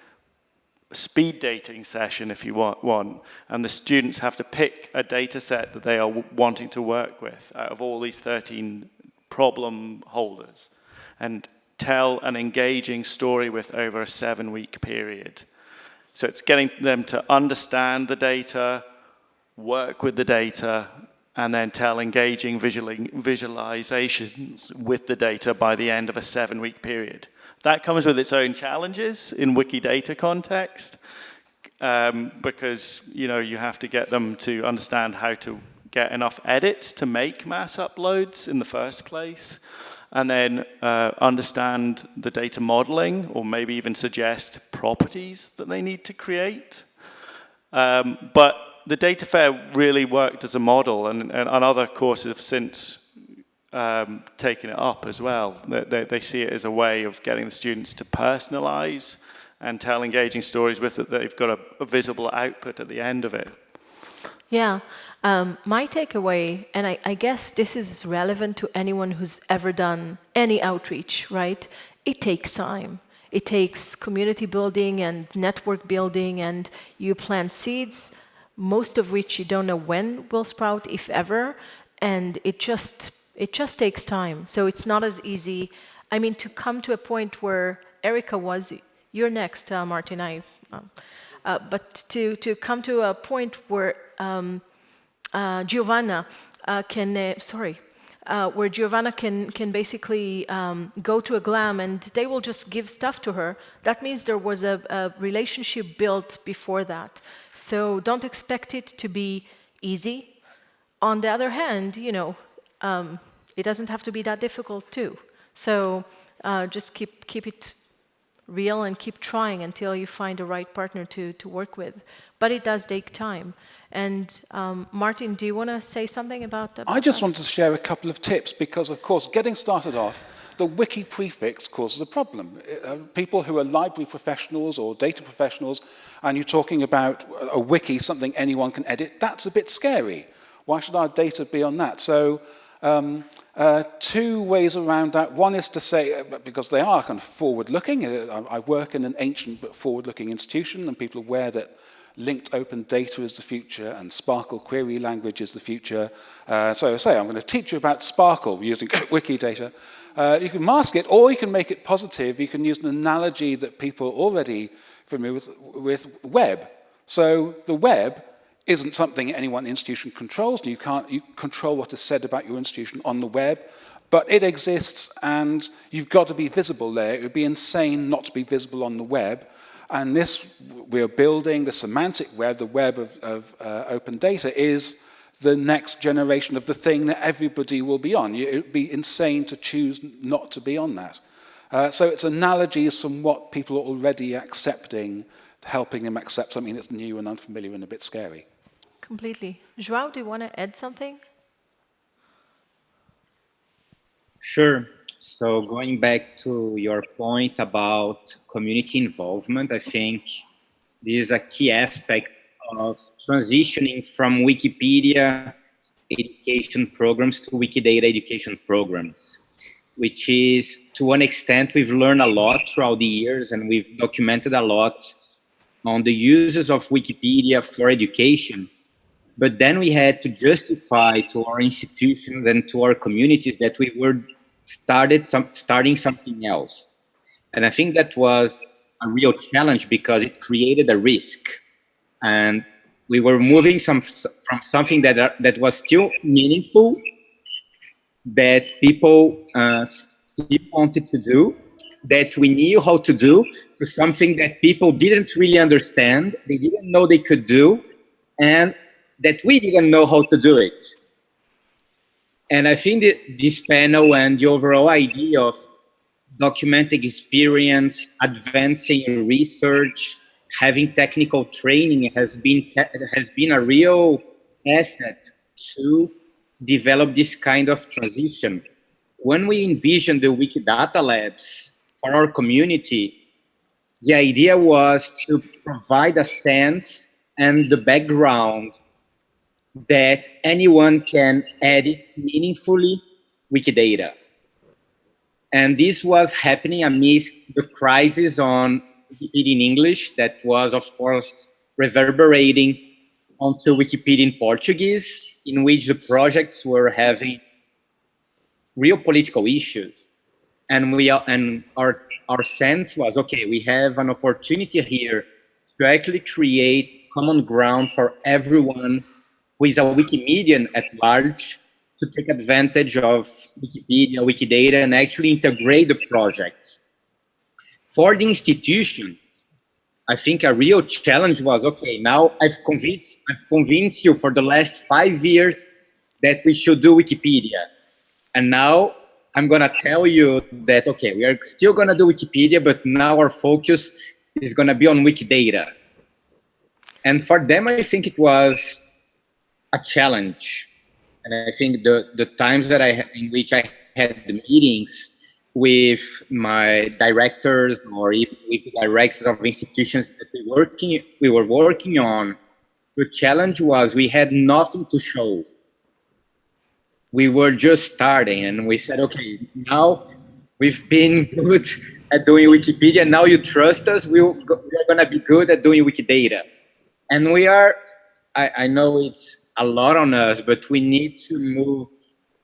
[SPEAKER 3] speed dating session, if you want, and the students have to pick a data set that they are wanting to work with out of all these 13 problem holders and tell an engaging story with over a 7-week period. So it's getting them to understand the data, work with the data, and then tell engaging visualizations with the data by the end of a 7-week period. That comes with its own challenges in Wikidata context, because you have to get them to understand how to get enough edits to make mass uploads in the first place, and then understand the data modeling, or maybe even suggest properties that they need to create. But the data fair really worked as a model, and other courses have since taken it up as well. They see it as a way of getting the students to personalize and tell engaging stories with it, that they've got a visible output at the end of it.
[SPEAKER 1] Yeah, my takeaway, and I guess this is relevant to anyone who's ever done any outreach, right? It takes time. It takes community building and network building, and you plant seeds, most of which you don't know when will sprout, if ever, and it just takes time. So it's not as easy. I mean, to come to a point where Erica was, you're next, Martin. But to come to a point where Giovanna where Giovanna can basically go to a GLAM and they will just give stuff to her. That means there was a relationship built before that. So don't expect it to be easy. On the other hand, it doesn't have to be that difficult too. So just keep it real and keep trying until you find the right partner to work with. But it does take time. And Martin, do you want to say something about that?
[SPEAKER 2] I just wanted to share a couple of tips because, of course, getting started off, the wiki prefix causes a problem. People who are library professionals or data professionals, and you're talking about a wiki, something anyone can edit, that's a bit scary. Why should our data be on that? So 2 ways around that. One is to say, because they are kind of forward-looking, I work in an ancient but forward-looking institution, and people are aware that linked open data is the future, and Sparkle query language is the future. So I say, I'm going to teach you about Sparkle using Wikidata. You can mask it, or you can make it positive. You can use an analogy that people are already familiar with web. So the web isn't something any one institution controls. You control what is said about your institution on the web, but it exists, and you've got to be visible there. It would be insane not to be visible on the web. And this, we're building the semantic web, the web of open data, is the next generation of the thing that everybody will be on. It would be insane to choose not to be on that. So it's analogies from what people are already accepting, helping them accept something that's new and unfamiliar and a bit scary.
[SPEAKER 1] Completely. João, do you want to add something?
[SPEAKER 5] Sure. So going back to your point about community involvement, I think this is a key aspect of transitioning from Wikipedia education programs to Wikidata education programs, which is, to one extent, we've learned a lot throughout the years, and we've documented a lot on the uses of Wikipedia for education. But then we had to justify to our institutions and to our communities that we were starting something else. And I think that was a real challenge because it created a risk. And we were moving from something that was still meaningful, that people still wanted to do, that we knew how to do, to something that people didn't really understand, they didn't know they could do, and that we didn't know how to do it. And I think that this panel and the overall idea of documenting experience, advancing research, having technical training has been a real asset to develop this kind of transition. When we envisioned the Wikidata Labs for our community, the idea was to provide a sense and the background that anyone can edit meaningfully Wikidata. And this was happening amidst the crisis on Wikipedia in English that was, of course, reverberating onto Wikipedia in Portuguese, in which the projects were having real political issues. And our sense was, okay, we have an opportunity here to actually create common ground for everyone who is a Wikimedian at large to take advantage of Wikipedia, Wikidata, and actually integrate the project. For the institution, I think a real challenge was, okay, now I've convinced you for the last 5 years that we should do Wikipedia. And now I'm gonna tell you that, okay, we are still gonna do Wikipedia, but now our focus is gonna be on Wikidata. And for them, I think it was a challenge. And I think the times that in which I had the meetings with my directors or even with the directors of institutions that we were working on, the challenge was we had nothing to show. We were just starting, and we said, okay, now we've been good at doing Wikipedia. Now you trust us. We're going to be good at doing Wikidata. And we are, I know it's a lot on us, but we need to move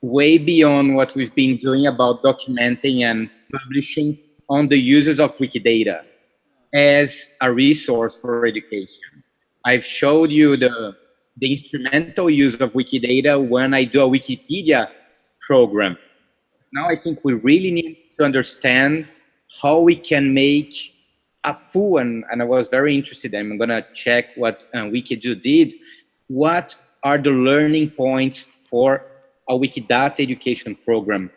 [SPEAKER 5] way beyond what we've been doing about documenting and publishing on the uses of Wikidata as a resource for education. I've showed you the instrumental use of Wikidata when I do a Wikipedia program. Now I think we really need to understand how we can make a full, and I was very interested, I'm gonna check what Wikido did, what are the learning points for a Wikidata education program,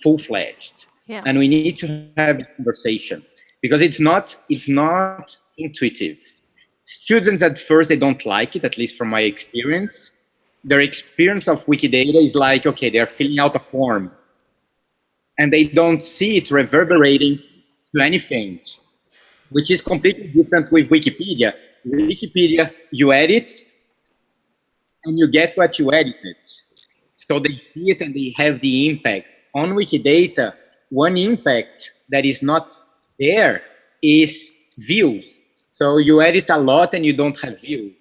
[SPEAKER 5] full-fledged.
[SPEAKER 1] Yeah.
[SPEAKER 5] And we need to have this conversation because it's not intuitive. Students at first, they don't like it, at least from my experience. Their experience of Wikidata is like, okay, they're filling out a form and they don't see it reverberating to anything, which is completely different with Wikipedia. Wikipedia, you edit and you get what you edited. So they see it and they have the impact. On Wikidata, one impact that is not there is views. So you edit a lot and you don't have views.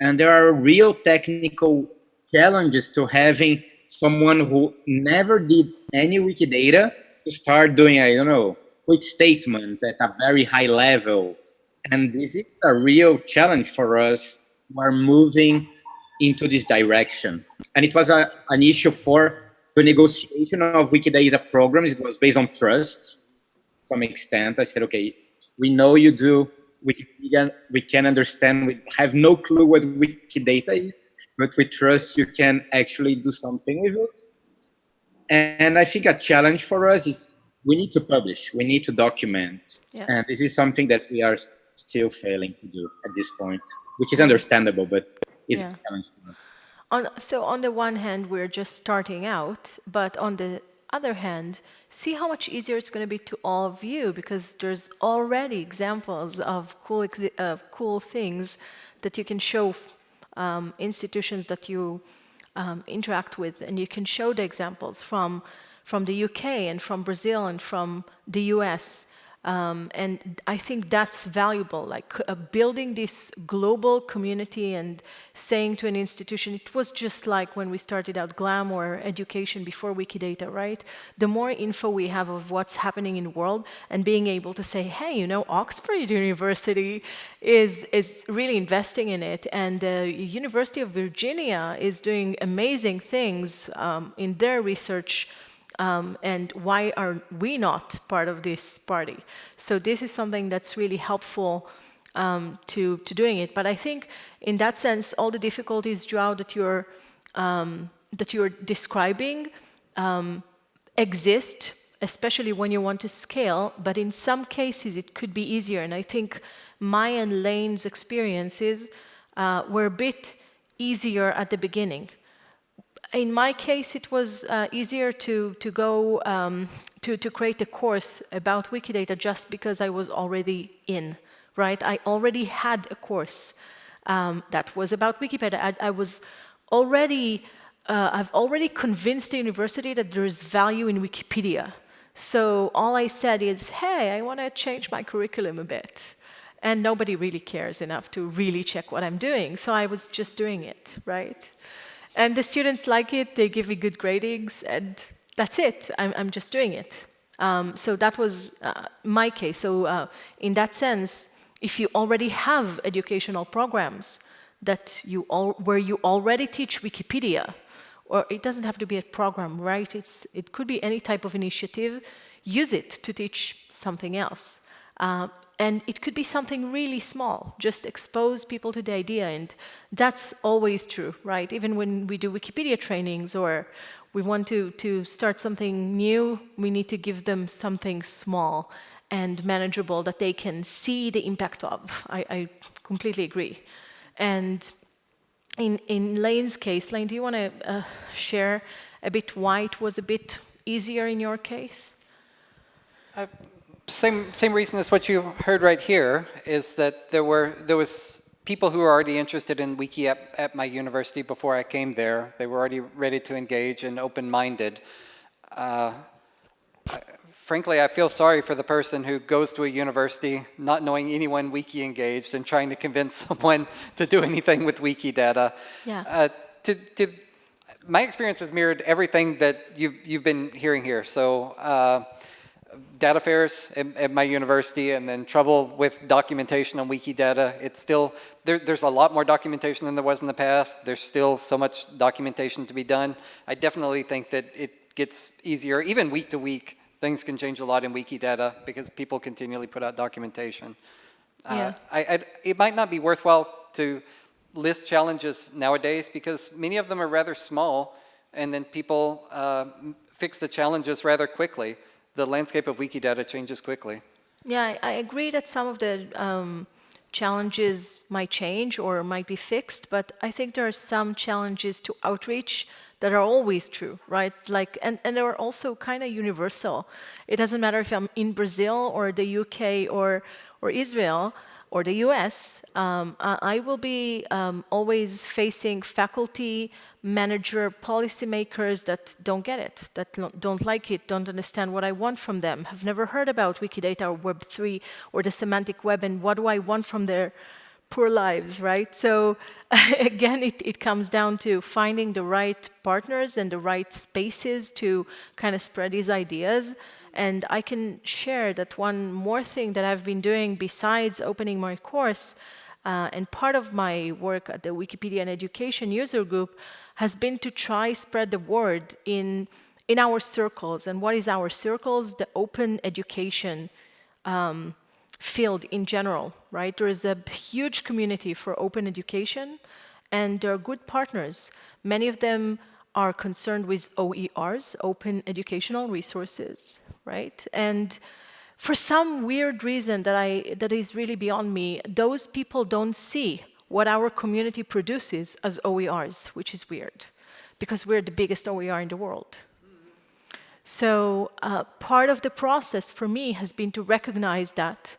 [SPEAKER 5] And there are real technical challenges to having someone who never did any Wikidata to start doing, I don't know, quick statements at a very high level. And this is a real challenge for us who are moving into this direction. And it was an issue for the negotiation of Wikidata programs. It was based on trust to some extent. I said, okay, we know you do Wikipedia, we can understand, we have no clue what Wikidata is, but we trust you can actually do something with it. And I think a challenge for us is we need to publish, we need to document.
[SPEAKER 1] Yeah.
[SPEAKER 5] And this is something that we are still failing to do at this point, which is understandable, but it's a challenge for us.
[SPEAKER 1] So on the one hand, we're just starting out, but on the other hand, see how much easier it's going to be to all of you, because there's already examples of cool things that you can show institutions that you interact with, and you can show the examples from the UK and from Brazil and from the US. And I think that's valuable, like building this global community and saying to an institution, it was just like when we started out GLAM or education before Wikidata, right? The more info we have of what's happening in the world and being able to say, hey, you know, Oxford University is really investing in it, and the University of Virginia is doing amazing things in their research. And why are we not part of this party? So this is something that's really helpful to doing it. But I think in that sense, all the difficulties, Joao, that you're describing exist, especially when you want to scale. But in some cases, it could be easier. And I think Maya and Lane's experiences were a bit easier at the beginning. In my case, it was easier to go to create a course about Wikidata just because I was already in, right? I already had a course that was about Wikipedia. I was already, I've already convinced the university that there is value in Wikipedia. So all I said is, hey, I want to change my curriculum a bit. And nobody really cares enough to really check what I'm doing. So I was just doing it, right? And the students like it, they give me good gradings, and that's it. I'm just doing it. So that was my case. So in that sense, if you already have educational programs that where you already teach Wikipedia, or it doesn't have to be a program, right? It could be any type of initiative. Use it to teach something else. And it could be something really small, just expose people to the idea. And that's always true, right? Even when we do Wikipedia trainings or we want to start something new, we need to give them something small and manageable that they can see the impact of. I completely agree. And in Lane's case, Lane, do you want to share a bit why it was a bit easier in your case?
[SPEAKER 4] Same reason as what you heard right here, is that there was people who were already interested in Wiki at my university before I came there. They were already ready to engage and open-minded. Frankly, I feel sorry for the person who goes to a university not knowing anyone Wiki engaged and trying to convince someone to do anything with Wikidata.
[SPEAKER 1] Yeah.
[SPEAKER 4] My experience has mirrored everything that you've been hearing here. So. Data fairs at my university, and then trouble with documentation on Wikidata. It's still, there's a lot more documentation than there was in the past. There's still so much documentation to be done. I definitely think that it gets easier. Even week to week, things can change a lot in Wikidata because people continually put out documentation.
[SPEAKER 1] Yeah.
[SPEAKER 4] It might not be worthwhile to list challenges nowadays because many of them are rather small, and then people fix the challenges rather quickly. The landscape of Wikidata changes quickly.
[SPEAKER 1] Yeah, I agree that some of the challenges might change or might be fixed, but I think there are some challenges to outreach that are always true, right? Like, and they are also kind of universal. It doesn't matter if I'm in Brazil or the UK or Israel or the US, I will be always facing faculty, manager, policymakers that don't get it, that don't like it, don't understand what I want from them, have never heard about Wikidata or Web3 or the semantic web, and what do I want from their poor lives, right? So again, it comes down to finding the right partners and the right spaces to kind of spread these ideas. And I can share that one more thing that I've been doing besides opening my course, and part of my work at the Wikipedia and Education user group has been to try spread the word in our circles. And what is our circles? The open education field in general, right? There is a huge community for open education, and there are good partners. Many of them are concerned with OERs, open educational resources, right? And for some weird reason that is really beyond me, those people don't see what our community produces as OERs, which is weird, because we're the biggest OER in the world. So part of the process for me has been to recognize that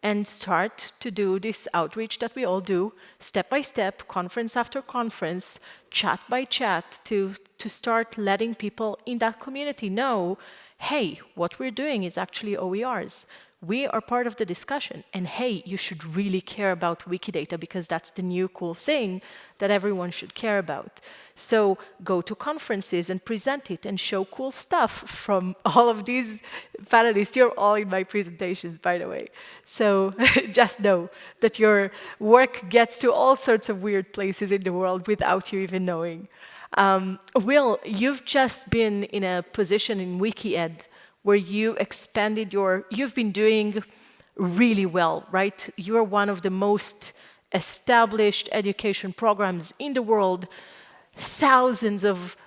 [SPEAKER 1] and start to do this outreach that we all do, step by step, conference after conference, chat by chat, to start letting people in that community know, hey, what we're doing is actually OERs. We are part of the discussion. And hey, you should really care about Wikidata because that's the new cool thing that everyone should care about. So go to conferences and present it and show cool stuff from all of these panelists. You're all in my presentations, by the way. So just know that your work gets to all sorts of weird places in the world without you even knowing. Will, you've just been in a position in WikiEd where you expanded you've been doing really well, right? You're one of the most established education programs in the world, thousands of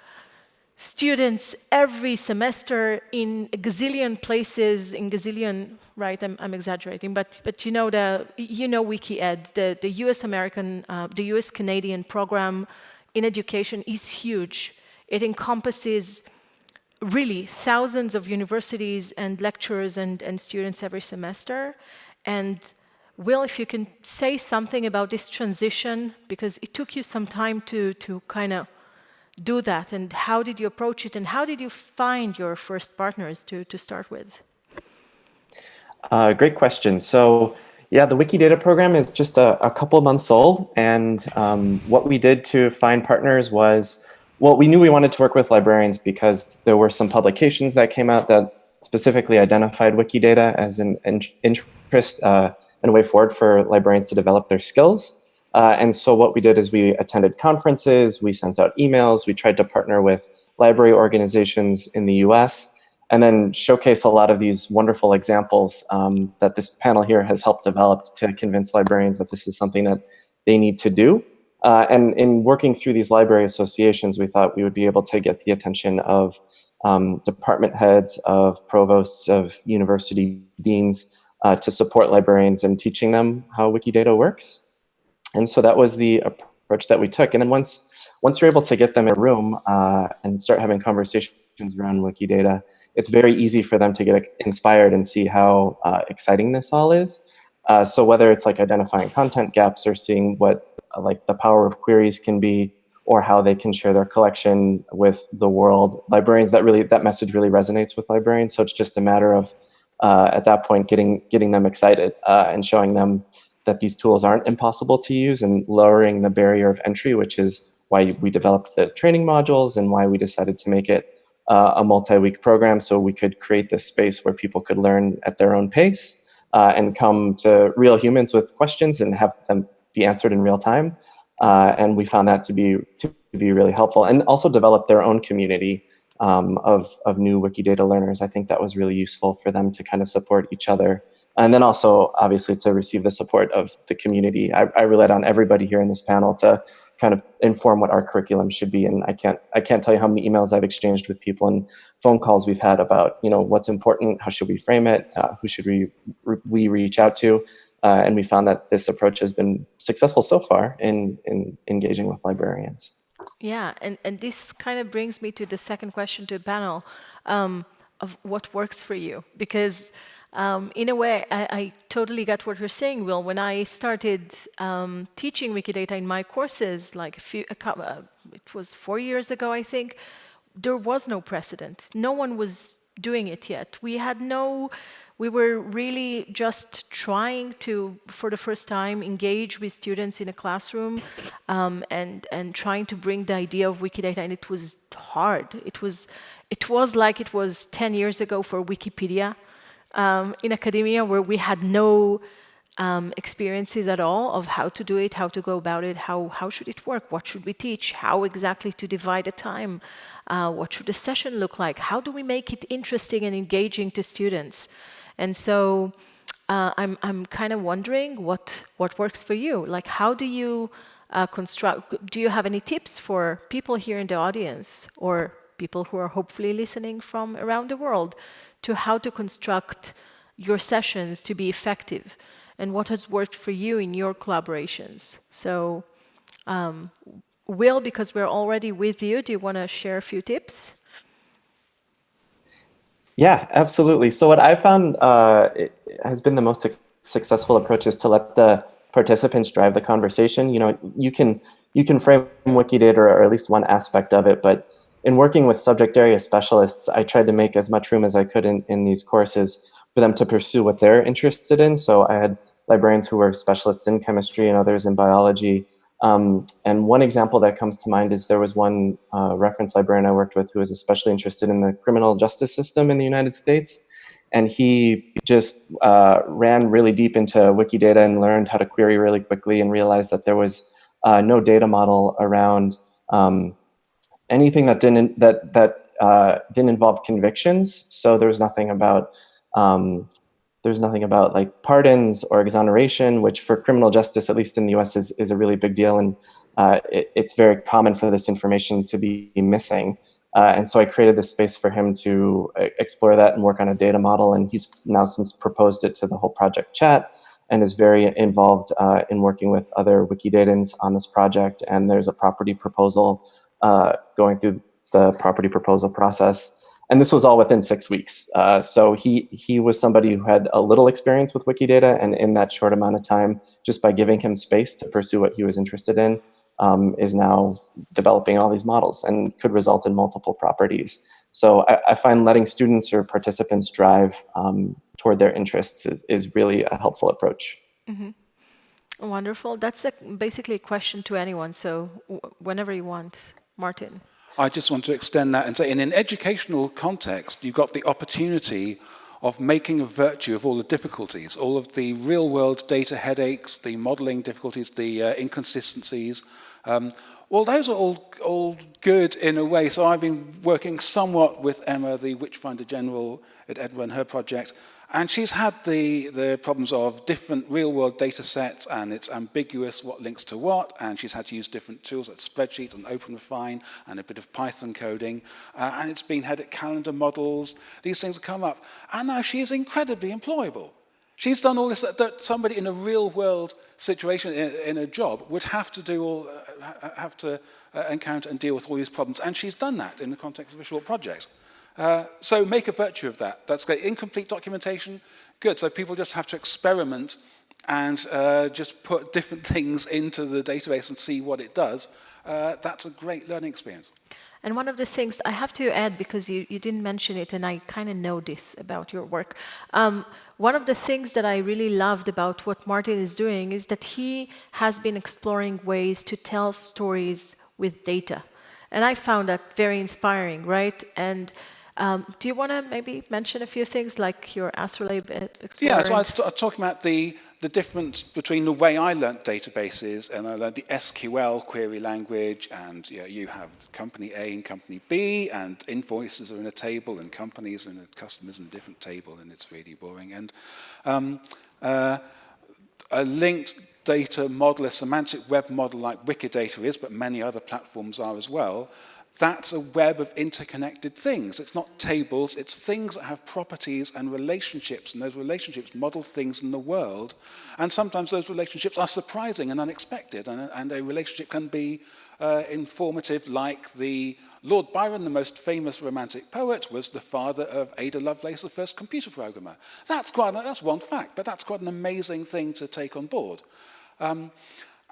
[SPEAKER 1] students every semester in a gazillion places, in gazillion, right, I'm exaggerating, but you know WikiEd, the US American, the US Canadian program in education is huge. It encompasses really thousands of universities and lecturers and students every semester. And Will, if you can say something about this transition, because it took you some time to kind of do that, and how did you approach it, and how did you find your first partners to start with?
[SPEAKER 8] Great question. So yeah, the Wikidata program is just a couple months old, and what we did to find partners was, well, we knew we wanted to work with librarians because there were some publications that came out that specifically identified Wikidata as an interest and a way forward for librarians to develop their skills. And so what we did is we attended conferences, we sent out emails, we tried to partner with library organizations in the US, and then showcase a lot of these wonderful examples that this panel here has helped develop to convince librarians that this is something that they need to do. And in working through these library associations, we thought we would be able to get the attention of department heads, of provosts, of university deans to support librarians in teaching them how Wikidata works. And so that was the approach that we took. And then once you're able to get them in a room and start having conversations around Wikidata, it's very easy for them to get inspired and see how exciting this all is. So whether it's like identifying content gaps or seeing what like the power of queries can be, or how they can share their collection with the world, librarians, that message really resonates with librarians. So it's just a matter of at that point getting them excited and showing them that these tools aren't impossible to use, and lowering the barrier of entry, which is why we developed the training modules and why we decided to make it a multi-week program, so we could create this space where people could learn at their own pace and come to real humans with questions and have them be answered in real time. And we found that to be really helpful, and also develop their own community of new Wikidata learners. I think that was really useful for them to kind of support each other. And then also, obviously, to receive the support of the community. I relied on everybody here in this panel to kind of inform what our curriculum should be. And I can't tell you how many emails I've exchanged with people and phone calls we've had about, what's important, how should we frame it, who should we reach out to. And we found that this approach has been successful so far in engaging with librarians.
[SPEAKER 1] Yeah, and this kind of brings me to the second question to the panel of what works for you. Because in a way, I totally get what you're saying, Will. When I started teaching Wikidata in my courses, like it was 4 years ago, I think, there was no precedent. No one was doing it yet. We were really just trying to, for the first time, engage with students in a classroom and trying to bring the idea of Wikidata, and it was hard. It was like it was 10 years ago for Wikipedia in academia, where we had no experiences at all of how to do it, how to go about it, how should it work, what should we teach, how exactly to divide the time, what should the session look like, how do we make it interesting and engaging to students. And so I'm kind of wondering what works for you. Like, how do you construct, do you have any tips for people here in the audience or people who are hopefully listening from around the world to how to construct your sessions to be effective, and what has worked for you in your collaborations? So Will, because we're already with you, do you want to share a few tips?
[SPEAKER 8] Yeah, absolutely. So what I found has been the most successful approach is to let the participants drive the conversation. You can frame Wikidata, or at least one aspect of it, but in working with subject area specialists, I tried to make as much room as I could in these courses for them to pursue what they're interested in. So I had librarians who were specialists in chemistry and others in biology. And one example that comes to mind is there was one reference librarian I worked with who was especially interested in the criminal justice system in the United States. And he just ran really deep into Wikidata and learned how to query really quickly and realized that there was no data model around anything that didn't involve convictions. So there's nothing about like pardons or exoneration, which for criminal justice, at least in the US, is a really big deal. And it's very common for this information to be missing. And so I created this space for him to explore that and work on a data model. And he's now since proposed it to the whole project chat and is very involved in working with other Wikidatans on this project. And there's a property proposal going through the property proposal process. And this was all within 6 weeks. So he was somebody who had a little experience with Wikidata, and in that short amount of time, just by giving him space to pursue what he was interested in, is now developing all these models and could result in multiple properties. So I find letting students or participants drive toward their interests is really a helpful approach.
[SPEAKER 1] Mm-hmm. Wonderful. That's basically a question to anyone, so whenever you want. Martin.
[SPEAKER 2] I just want to extend that and say, in an educational context, you've got the opportunity of making a virtue of all the difficulties, all of the real-world data headaches, the modeling difficulties, the inconsistencies. Well, those are all good in a way. So I've been working somewhat with Emma, the Witchfinder General at Edinburgh, and her project. And she's had the problems of different real-world data sets, and it's ambiguous what links to what, and she's had to use different tools like spreadsheet and OpenRefine and a bit of Python coding, and it's been had at calendar models. These things have come up. And now she is incredibly employable. She's done all this that somebody in a real-world situation in a job would have to do encounter and deal with all these problems, and she's done that in the context of a short project. So make a virtue of that. That's great. Incomplete documentation, good. So people just have to experiment and just put different things into the database and see what it does. That's a great learning experience.
[SPEAKER 1] And one of the things I have to add, because you didn't mention it, and I kind of know this about your work, one of the things that I really loved about what Martin is doing is that he has been exploring ways to tell stories with data. And I found that very inspiring, right? And do you want to maybe mention a few things like your Astrolabe Explorer?
[SPEAKER 2] Yeah, so I was talking about the difference between the way I learnt databases, and I learned the SQL query language, and you have company A and company B, and invoices are in a table, and companies and customers in a different table, and it's really boring. And a linked data model, a semantic web model like Wikidata is, but many other platforms are as well, that's a web of interconnected things. It's not tables, it's things that have properties and relationships, and those relationships model things in the world. And sometimes those relationships are surprising and unexpected, and a relationship can be informative, like the Lord Byron, the most famous romantic poet, was the father of Ada Lovelace, the first computer programmer. That's one fact, but that's quite an amazing thing to take on board.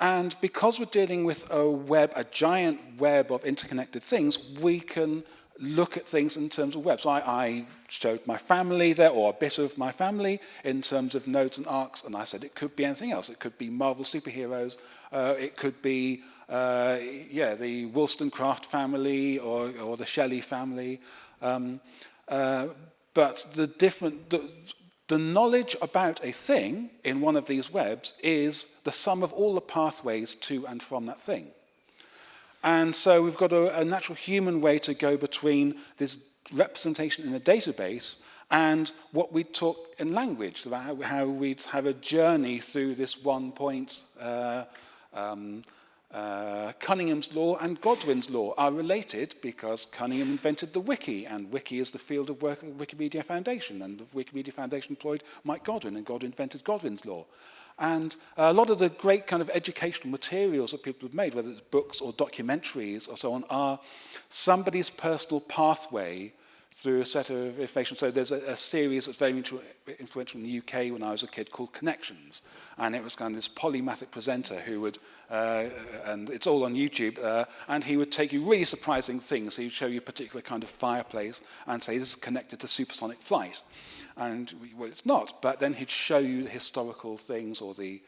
[SPEAKER 2] And because we're dealing with a giant web of interconnected things, we can look at things in terms of webs. So I showed my family there, or a bit of my family, in terms of nodes and arcs, and I said it could be anything else. It could be Marvel superheroes, it could be the Wollstonecraft family, or the Shelley family. But the knowledge about a thing in one of these webs is the sum of all the pathways to and from that thing. And so we've got a natural human way to go between this representation in a database and what we talk in language, about how we'd have a journey through this one point. Cunningham's law and Godwin's law are related because Cunningham invented the wiki, and wiki is the field of work of the Wikimedia Foundation, and the Wikimedia Foundation employed Mike Godwin, and Godwin invented Godwin's law. And a lot of the great kind of educational materials that people have made, whether it's books or documentaries or so on, are somebody's personal pathway through a set of information. So there's a series that's very influential in the UK when I was a kid called Connections. And it was kind of this polymathic presenter who would, and it's all on YouTube, and he would take you really surprising things. He'd show you a particular kind of fireplace and say, this is connected to supersonic flight. And, well, it's not, but then he'd show you the historical things or the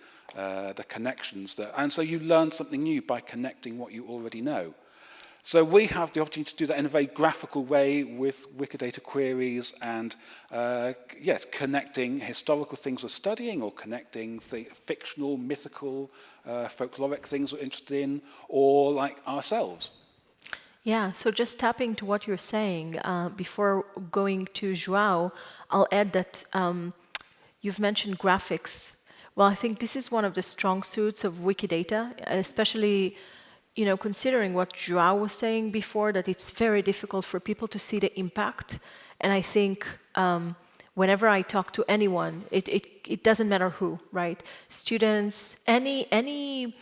[SPEAKER 2] connections. And so you learn something new by connecting what you already know. So we have the opportunity to do that in a very graphical way with Wikidata queries and, yes, connecting historical things we're studying or connecting fictional, mythical, folkloric things we're interested in, or like ourselves.
[SPEAKER 1] Yeah, so just tapping to what you're saying, before going to João, I'll add that you've mentioned graphics. Well, I think this is one of the strong suits of Wikidata, especially, you know, considering what João was saying before, that it's very difficult for people to see the impact. And I think whenever I talk to anyone, it doesn't matter who, right? Students, any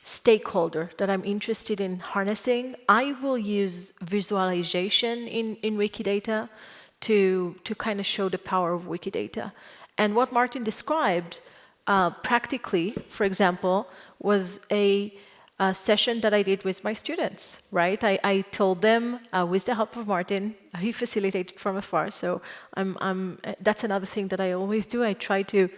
[SPEAKER 1] stakeholder that I'm interested in harnessing, I will use visualization in Wikidata to kind of show the power of Wikidata. And what Martin described practically, for example, was a session that I did with my students, right? I told them, with the help of Martin, he facilitated from afar, so that's another thing that I always do. I try to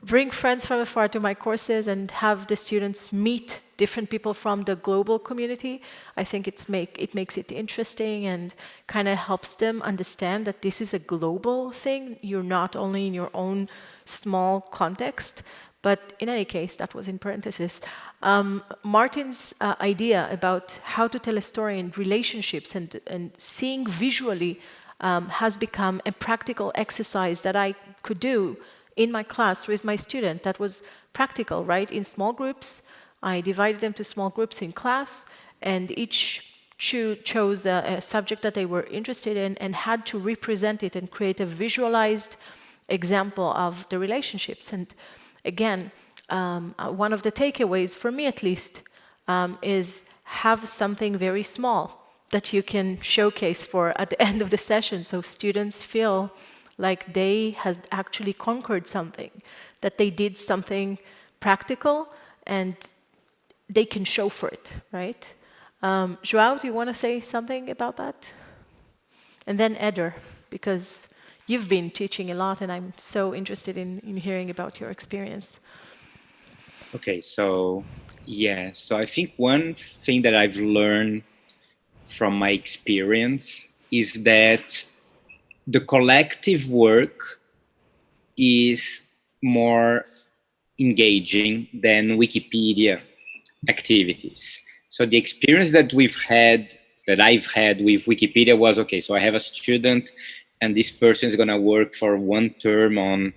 [SPEAKER 1] bring friends from afar to my courses and have the students meet different people from the global community. I think it makes it interesting and kind of helps them understand that this is a global thing. You're not only in your own small context, but in any case, that was in parentheses. Martin's idea about how to tell a story and relationships and seeing visually has become a practical exercise that I could do in my class with my student. That was practical, right? In small groups, I divided them to small groups in class, and each chose a subject that they were interested in and had to represent it and create a visualized example of the relationships. And again, one of the takeaways, for me at least, is have something very small that you can showcase for at the end of the session, so students feel like they has actually conquered something, that they did something practical and they can show for it, right? João, do you want to say something about that? And then Eder, because you've been teaching a lot and I'm so interested in hearing about your experience.
[SPEAKER 5] Okay, so yeah, so I think one thing that I've learned from my experience is that the collective work is more engaging than Wikipedia activities. So the experience that I've had with Wikipedia was, okay, so I have a student and this person is going to work for one term on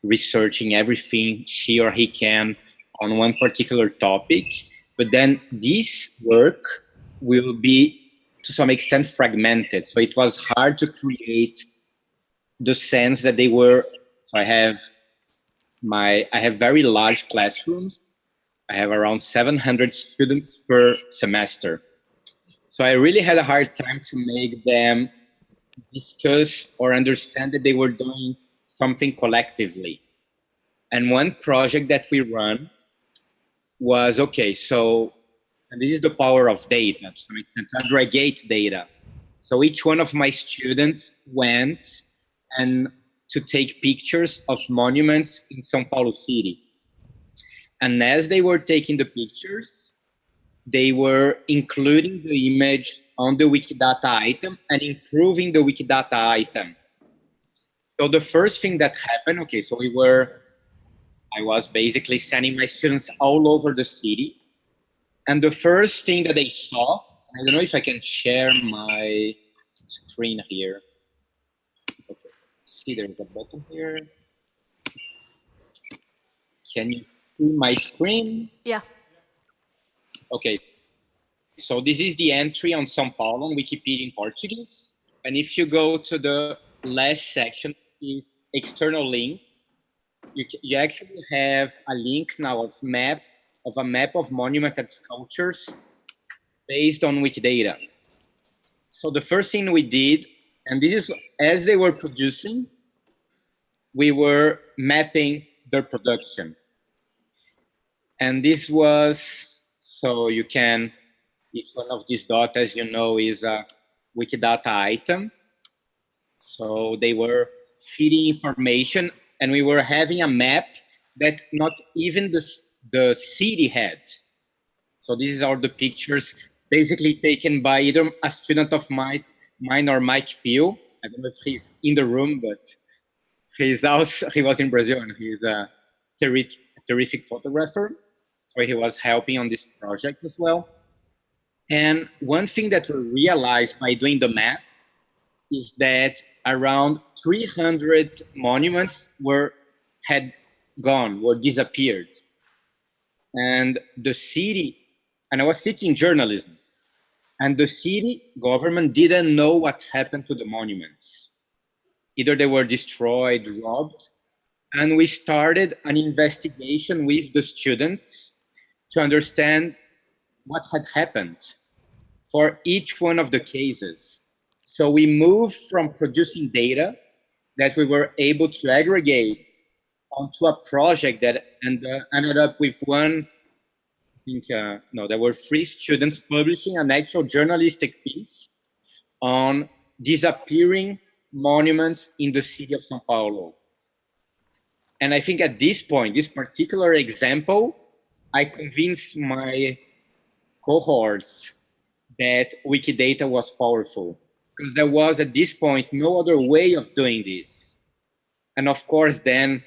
[SPEAKER 5] researching everything she or he can on one particular topic, but then this work will be to some extent fragmented. So it was hard to create the sense that they were, so I have very large classrooms. I have around 700 students per semester. So I really had a hard time to make them discuss or understand that they were doing something collectively. And one project that we run was, okay, so, and this is the power of data, so we can aggregate data. So each one of my students went and to take pictures of monuments in São Paulo City. And as they were taking the pictures, they were including the image on the Wikidata item and improving the Wikidata item. So the first thing that happened, okay, so I was basically sending my students all over the city. And the first thing that they saw, I don't know if I can share my screen here. Okay, see, there's a button here. Can you see my screen?
[SPEAKER 1] Yeah.
[SPEAKER 5] Okay, so this is the entry on São Paulo on Wikipedia in Portuguese. And if you go to the last section, the external link, you actually have a link now of a map of monument and sculptures based on Wikidata. So the first thing we did And this is, as they were producing, we were mapping their production. And this was, so you can, each one of these dots, as you know, is a Wikidata item. So they were feeding information, and we were having a map that not even the city had. So these are the pictures basically taken by either a student of mine or Mike Peel. I don't know if he's in the room, but he was in Brazil, and he's a terrific photographer. So he was helping on this project as well. And one thing that we realized by doing the map is that around 300 monuments had disappeared. And the city, and I was teaching journalism, and the city government didn't know what happened to the monuments. Either they were destroyed, robbed, and we started an investigation with the students to understand what had happened for each one of the cases. So we moved from producing data that we were able to aggregate onto a project that ended up with there were 3 students publishing an actual journalistic piece on disappearing monuments in the city of São Paulo. And I think at this point, this particular example, I convinced my cohorts that Wikidata was powerful, because there was at this point no other way of doing this. And of course, then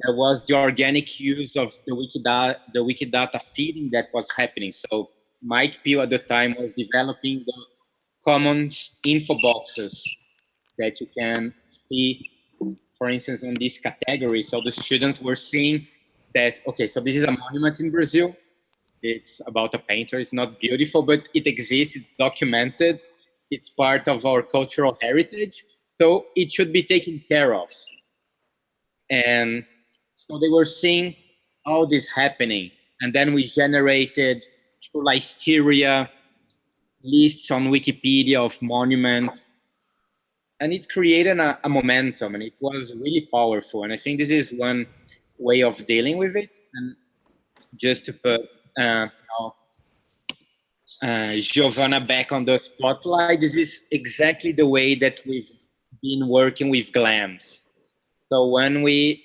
[SPEAKER 5] there was the organic use of the Wikidata feeding that was happening. So Mike Peel at the time was developing the commons info boxes that you can see, for instance, in this category. So the students were seeing that, okay, so this is a monument in Brazil. It's about a painter. It's not beautiful, but it exists. It's documented. It's part of our cultural heritage. So it should be taken care of. And so they were seeing all this happening. And then we generated through Listeria lists on Wikipedia of monuments. And it created a momentum, and it was really powerful. And I think this is one way of dealing with it. And just to put Giovanna back on the spotlight, this is exactly the way that we've been working with GLAMs. So when we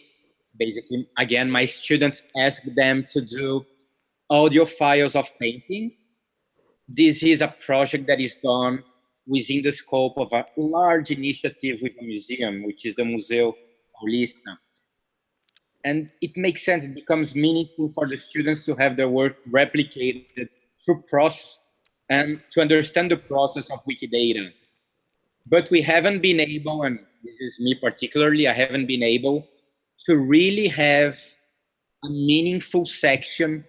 [SPEAKER 5] basically, again, my students asked them to do audio files of painting. This is a project that is done within the scope of a large initiative with a museum, which is the Museu Paulista. And it makes sense, it becomes meaningful for the students to have their work replicated through process and to understand the process of Wikidata. But we haven't been able, and this is me particularly, I haven't been able to really have a meaningful section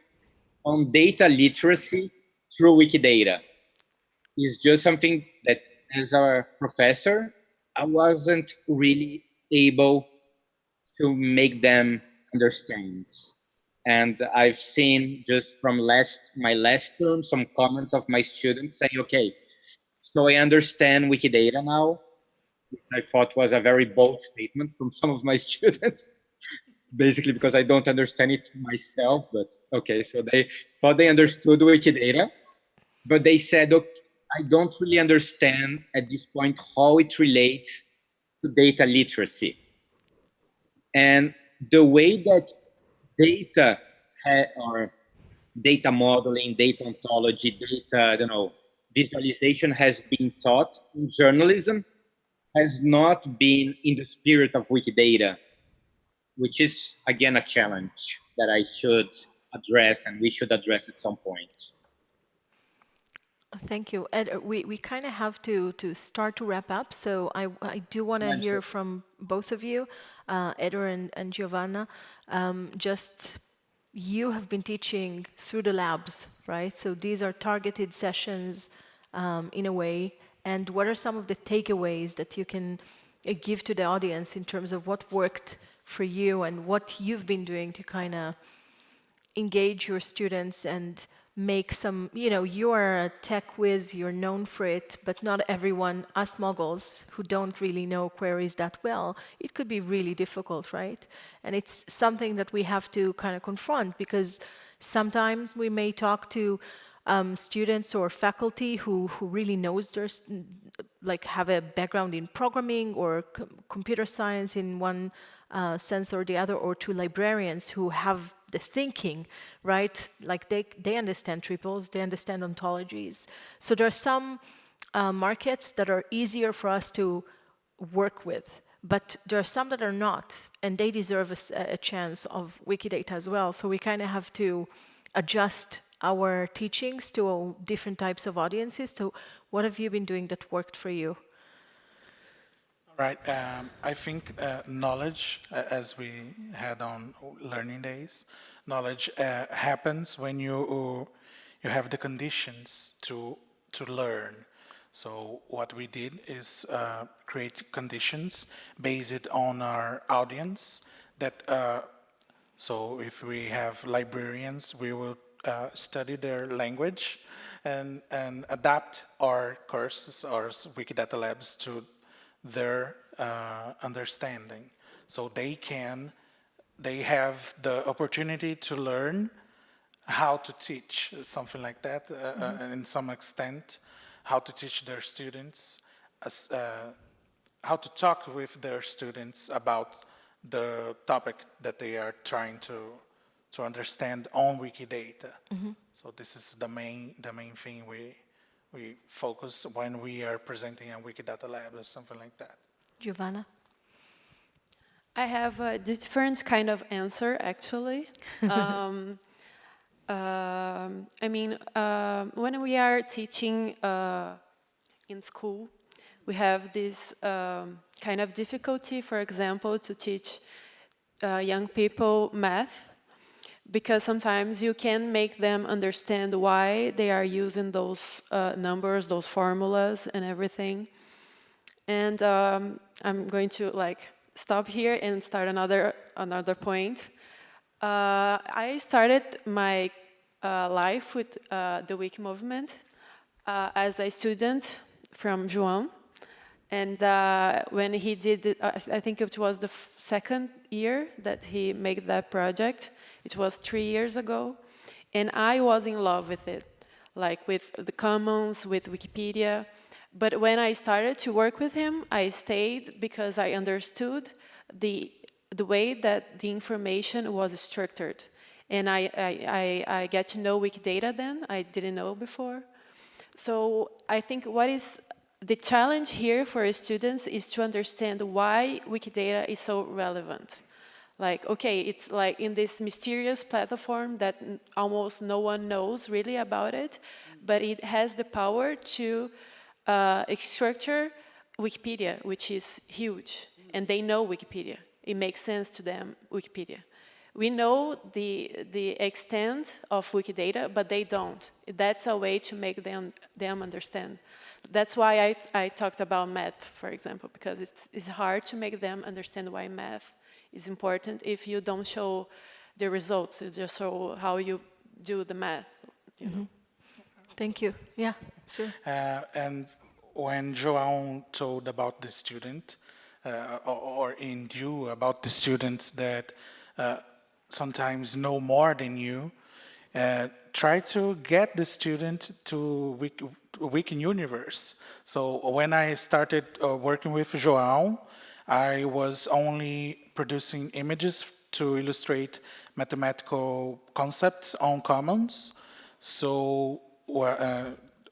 [SPEAKER 5] on data literacy through Wikidata. It's just something that as a professor, I wasn't really able to make them understand. And I've seen just from my last term, some comments of my students saying, okay, so I understand Wikidata now, which I thought was a very bold statement from some of my students, basically because I don't understand it myself, but okay, so they thought they understood Wikidata, but they said, okay, I don't really understand at this point how it relates to data literacy. And the way that data or data modeling, data ontology, data, visualization has been taught in journalism has not been in the spirit of Wikidata, which is, again, a challenge that I should address and we should address at some point.
[SPEAKER 1] Thank you. Ed, we kind of have to start to wrap up, so I do want to hear from both of you, Edward and Giovanna. Just, you have been teaching through the labs, right? So these are targeted sessions in a way. And what are some of the takeaways that you can give to the audience in terms of what worked for you and what you've been doing to kind of engage your students and make some, you know, you're a tech whiz, you're known for it, but not everyone, us muggles who don't really know queries that well, it could be really difficult, right? And it's something that we have to kind of confront, because sometimes we may talk to students or faculty who really knows their, like have a background in programming or computer science in one sense or the other, or to librarians who have the thinking, right? Like they understand triples, they understand ontologies. So there are some markets that are easier for us to work with, but there are some that are not, and they deserve a chance of Wikidata as well. So we kind of have to adjust our teachings to different types of audiences. So what have you been doing that worked for you?
[SPEAKER 6] Right. I think knowledge, as we had on learning days, knowledge happens when you have the conditions to learn. So what we did is create conditions based on our audience. That so if we have librarians, we will study their language and adapt our courses, our Wikidata Labs, to their understanding. So they have the opportunity to learn how to teach, something like that, in some extent, how to teach their students, how to talk with their students about the topic that they are trying to understand on Wikidata. So this is the main thing we focus when we are presenting a Wikidata Lab or something like that.
[SPEAKER 1] Giovanna?
[SPEAKER 7] I have a different kind of answer, actually. I mean, when we are teaching in school, we have this kind of difficulty, for example, to teach young people math, because sometimes you can make them understand why they are using those numbers, those formulas and everything. And I'm going to stop here and start another point. I started my life with the Wiki movement as a student from João. And when he did it, I think it was the second year that he made that project. It was 3 years ago. And I was in love with it, like with the commons, with Wikipedia. But when I started to work with him, I stayed because I understood the way that the information was structured. And I get to know Wikidata then, I didn't know before. So I think what is the challenge here for students is to understand why Wikidata is so relevant. Like, okay, it's like in this mysterious platform that almost no one knows really about it, but it has the power to structure Wikipedia, which is huge, and they know Wikipedia. It makes sense to them, Wikipedia. We know the extent of Wikidata, but they don't. That's a way to make them understand. That's why I talked about math, for example, because it's hard to make them understand why math is important if you don't show the results. You just show how you do the math. You know?
[SPEAKER 1] Thank you. Yeah, sure.
[SPEAKER 6] And when João told about the student, or in you about the students that sometimes know more than you, try to get the student to Wiki Universe. So when I started working with João, I was only producing images to illustrate mathematical concepts on Commons. So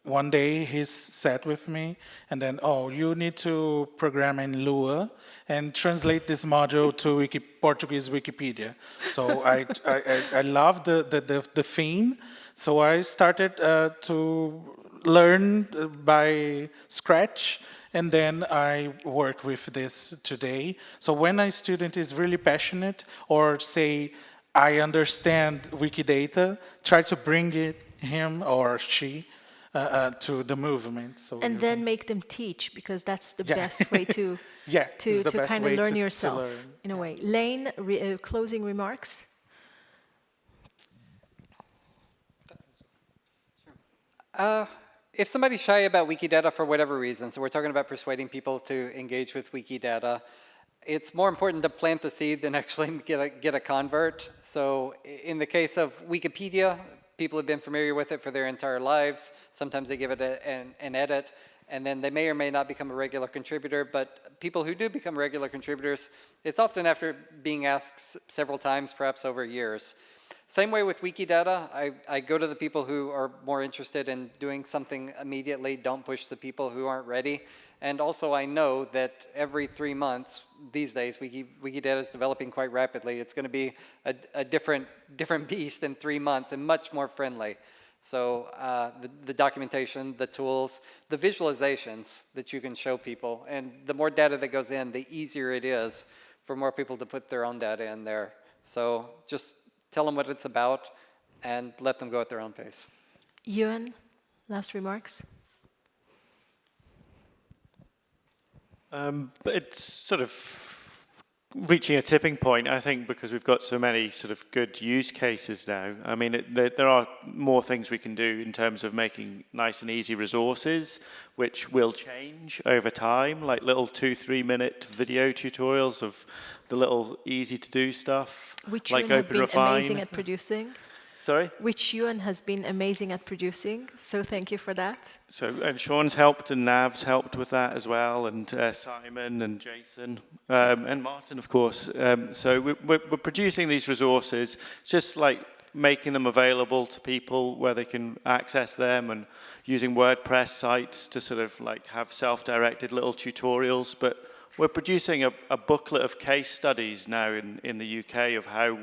[SPEAKER 6] one day he sat with me and then, you need to program in Lua and translate this module to Portuguese Wikipedia. So I love the theme. So I started to learn by scratch, and then I work with this today. So when a student is really passionate or say, I understand Wikidata, try to bring him or she to the movement. So
[SPEAKER 1] And then make them teach, because that's the best way to kind of learn yourself, in a way. Lane, closing remarks?
[SPEAKER 4] If somebody's shy about Wikidata for whatever reason, so we're talking about persuading people to engage with Wikidata, it's more important to plant the seed than actually get a convert. So in the case of Wikipedia, people have been familiar with it for their entire lives. Sometimes they give it an edit, and then they may or may not become a regular contributor, but people who do become regular contributors, it's often after being asked several times, perhaps over years. Same way with Wikidata, I go to the people who are more interested in doing something immediately, don't push the people who aren't ready. And also I know that every 3 months, these days, Wikidata is developing quite rapidly. It's going to be a different beast in 3 months and much more friendly. So the documentation, the tools, the visualizations that you can show people, and the more data that goes in, the easier it is for more people to put their own data in there. So just tell them what it's about and let them go at their own pace.
[SPEAKER 1] Ewan, last remarks?
[SPEAKER 3] It's sort of reaching a tipping point, I think, because we've got so many sort of good use cases now. I mean, there are more things we can do in terms of making nice and easy resources, which will change over time, like little 2-3 minute video tutorials of the little easy to do stuff,
[SPEAKER 1] Which
[SPEAKER 3] like
[SPEAKER 1] Ewan have been
[SPEAKER 3] OpenRefine.
[SPEAKER 1] amazing at producing.
[SPEAKER 3] Sorry?
[SPEAKER 1] Which Ewan has been amazing at producing, so thank you for that.
[SPEAKER 3] So, and Sean's helped, and Nav's helped with that as well, and Simon and Jason, and Martin, of course. So we're producing these resources, just like making them available to people where they can access them, and using WordPress sites to sort of like have self-directed little tutorials. But we're producing a booklet of case studies now in the UK of how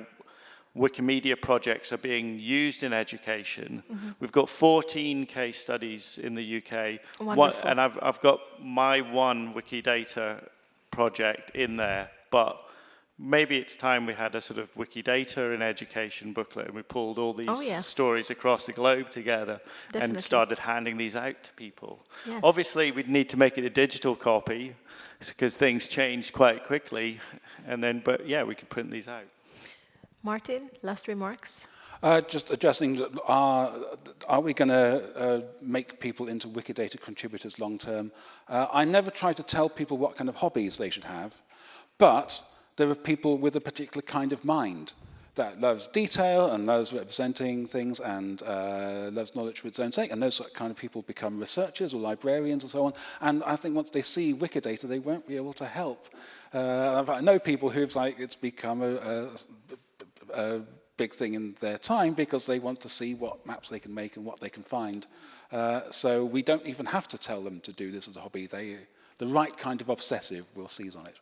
[SPEAKER 3] Wikimedia projects are being used in education. Mm-hmm. We've got 14 case studies in the UK.
[SPEAKER 1] Wonderful.
[SPEAKER 3] And I've got my one Wikidata project in there, but maybe it's time we had a sort of Wikidata in education booklet and we pulled all these stories across the globe together. Definitely. And started handing these out to people. Yes. Obviously, we'd need to make it a digital copy because things change quite quickly. And then, but yeah, we could print these out.
[SPEAKER 1] Martin, last remarks?
[SPEAKER 2] Just addressing, are we going to make people into Wikidata contributors long term? I never try to tell people what kind of hobbies they should have, but there are people with a particular kind of mind that loves detail and loves representing things and loves knowledge for its own sake, and those kind of people become researchers or librarians and so on. And I think once they see Wikidata, they won't be able to help. I know people who've it's become a big thing in their time because they want to see what maps they can make and what they can find. So we don't even have to tell them to do this as a hobby. The right kind of obsessive will seize on it.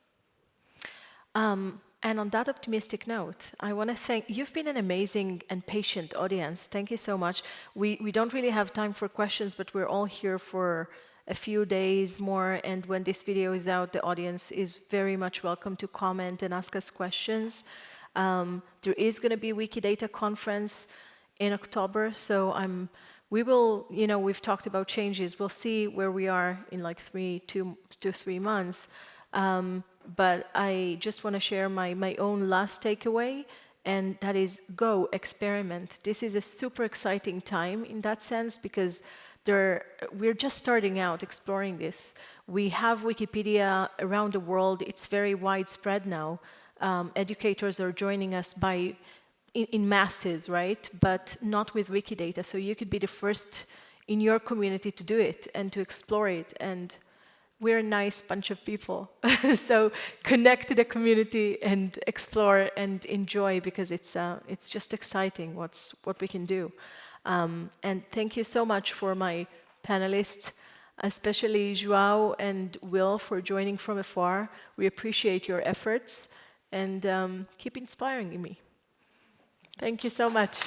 [SPEAKER 1] And on that optimistic note, I want to thank, you've been an amazing and patient audience. Thank you so much. We don't really have time for questions, but we're all here for a few days more, and when this video is out, the audience is very much welcome to comment and ask us questions. There is going to be a Wikidata conference in October, so we will, we've talked about changes. We'll see where we are in like 2 to 3 months. But I just want to share my own last takeaway, and that is go experiment. This is a super exciting time in that sense because we're just starting out exploring this. We have Wikipedia around the world. It's very widespread now. Educators are joining us in masses, right? But not with Wikidata. So you could be the first in your community to do it and to explore it. And we're a nice bunch of people. So connect to the community and explore and enjoy because it's just exciting what we can do. And thank you so much for my panelists, especially João and Will for joining from afar. We appreciate your efforts and keep inspiring me. Thank you so much.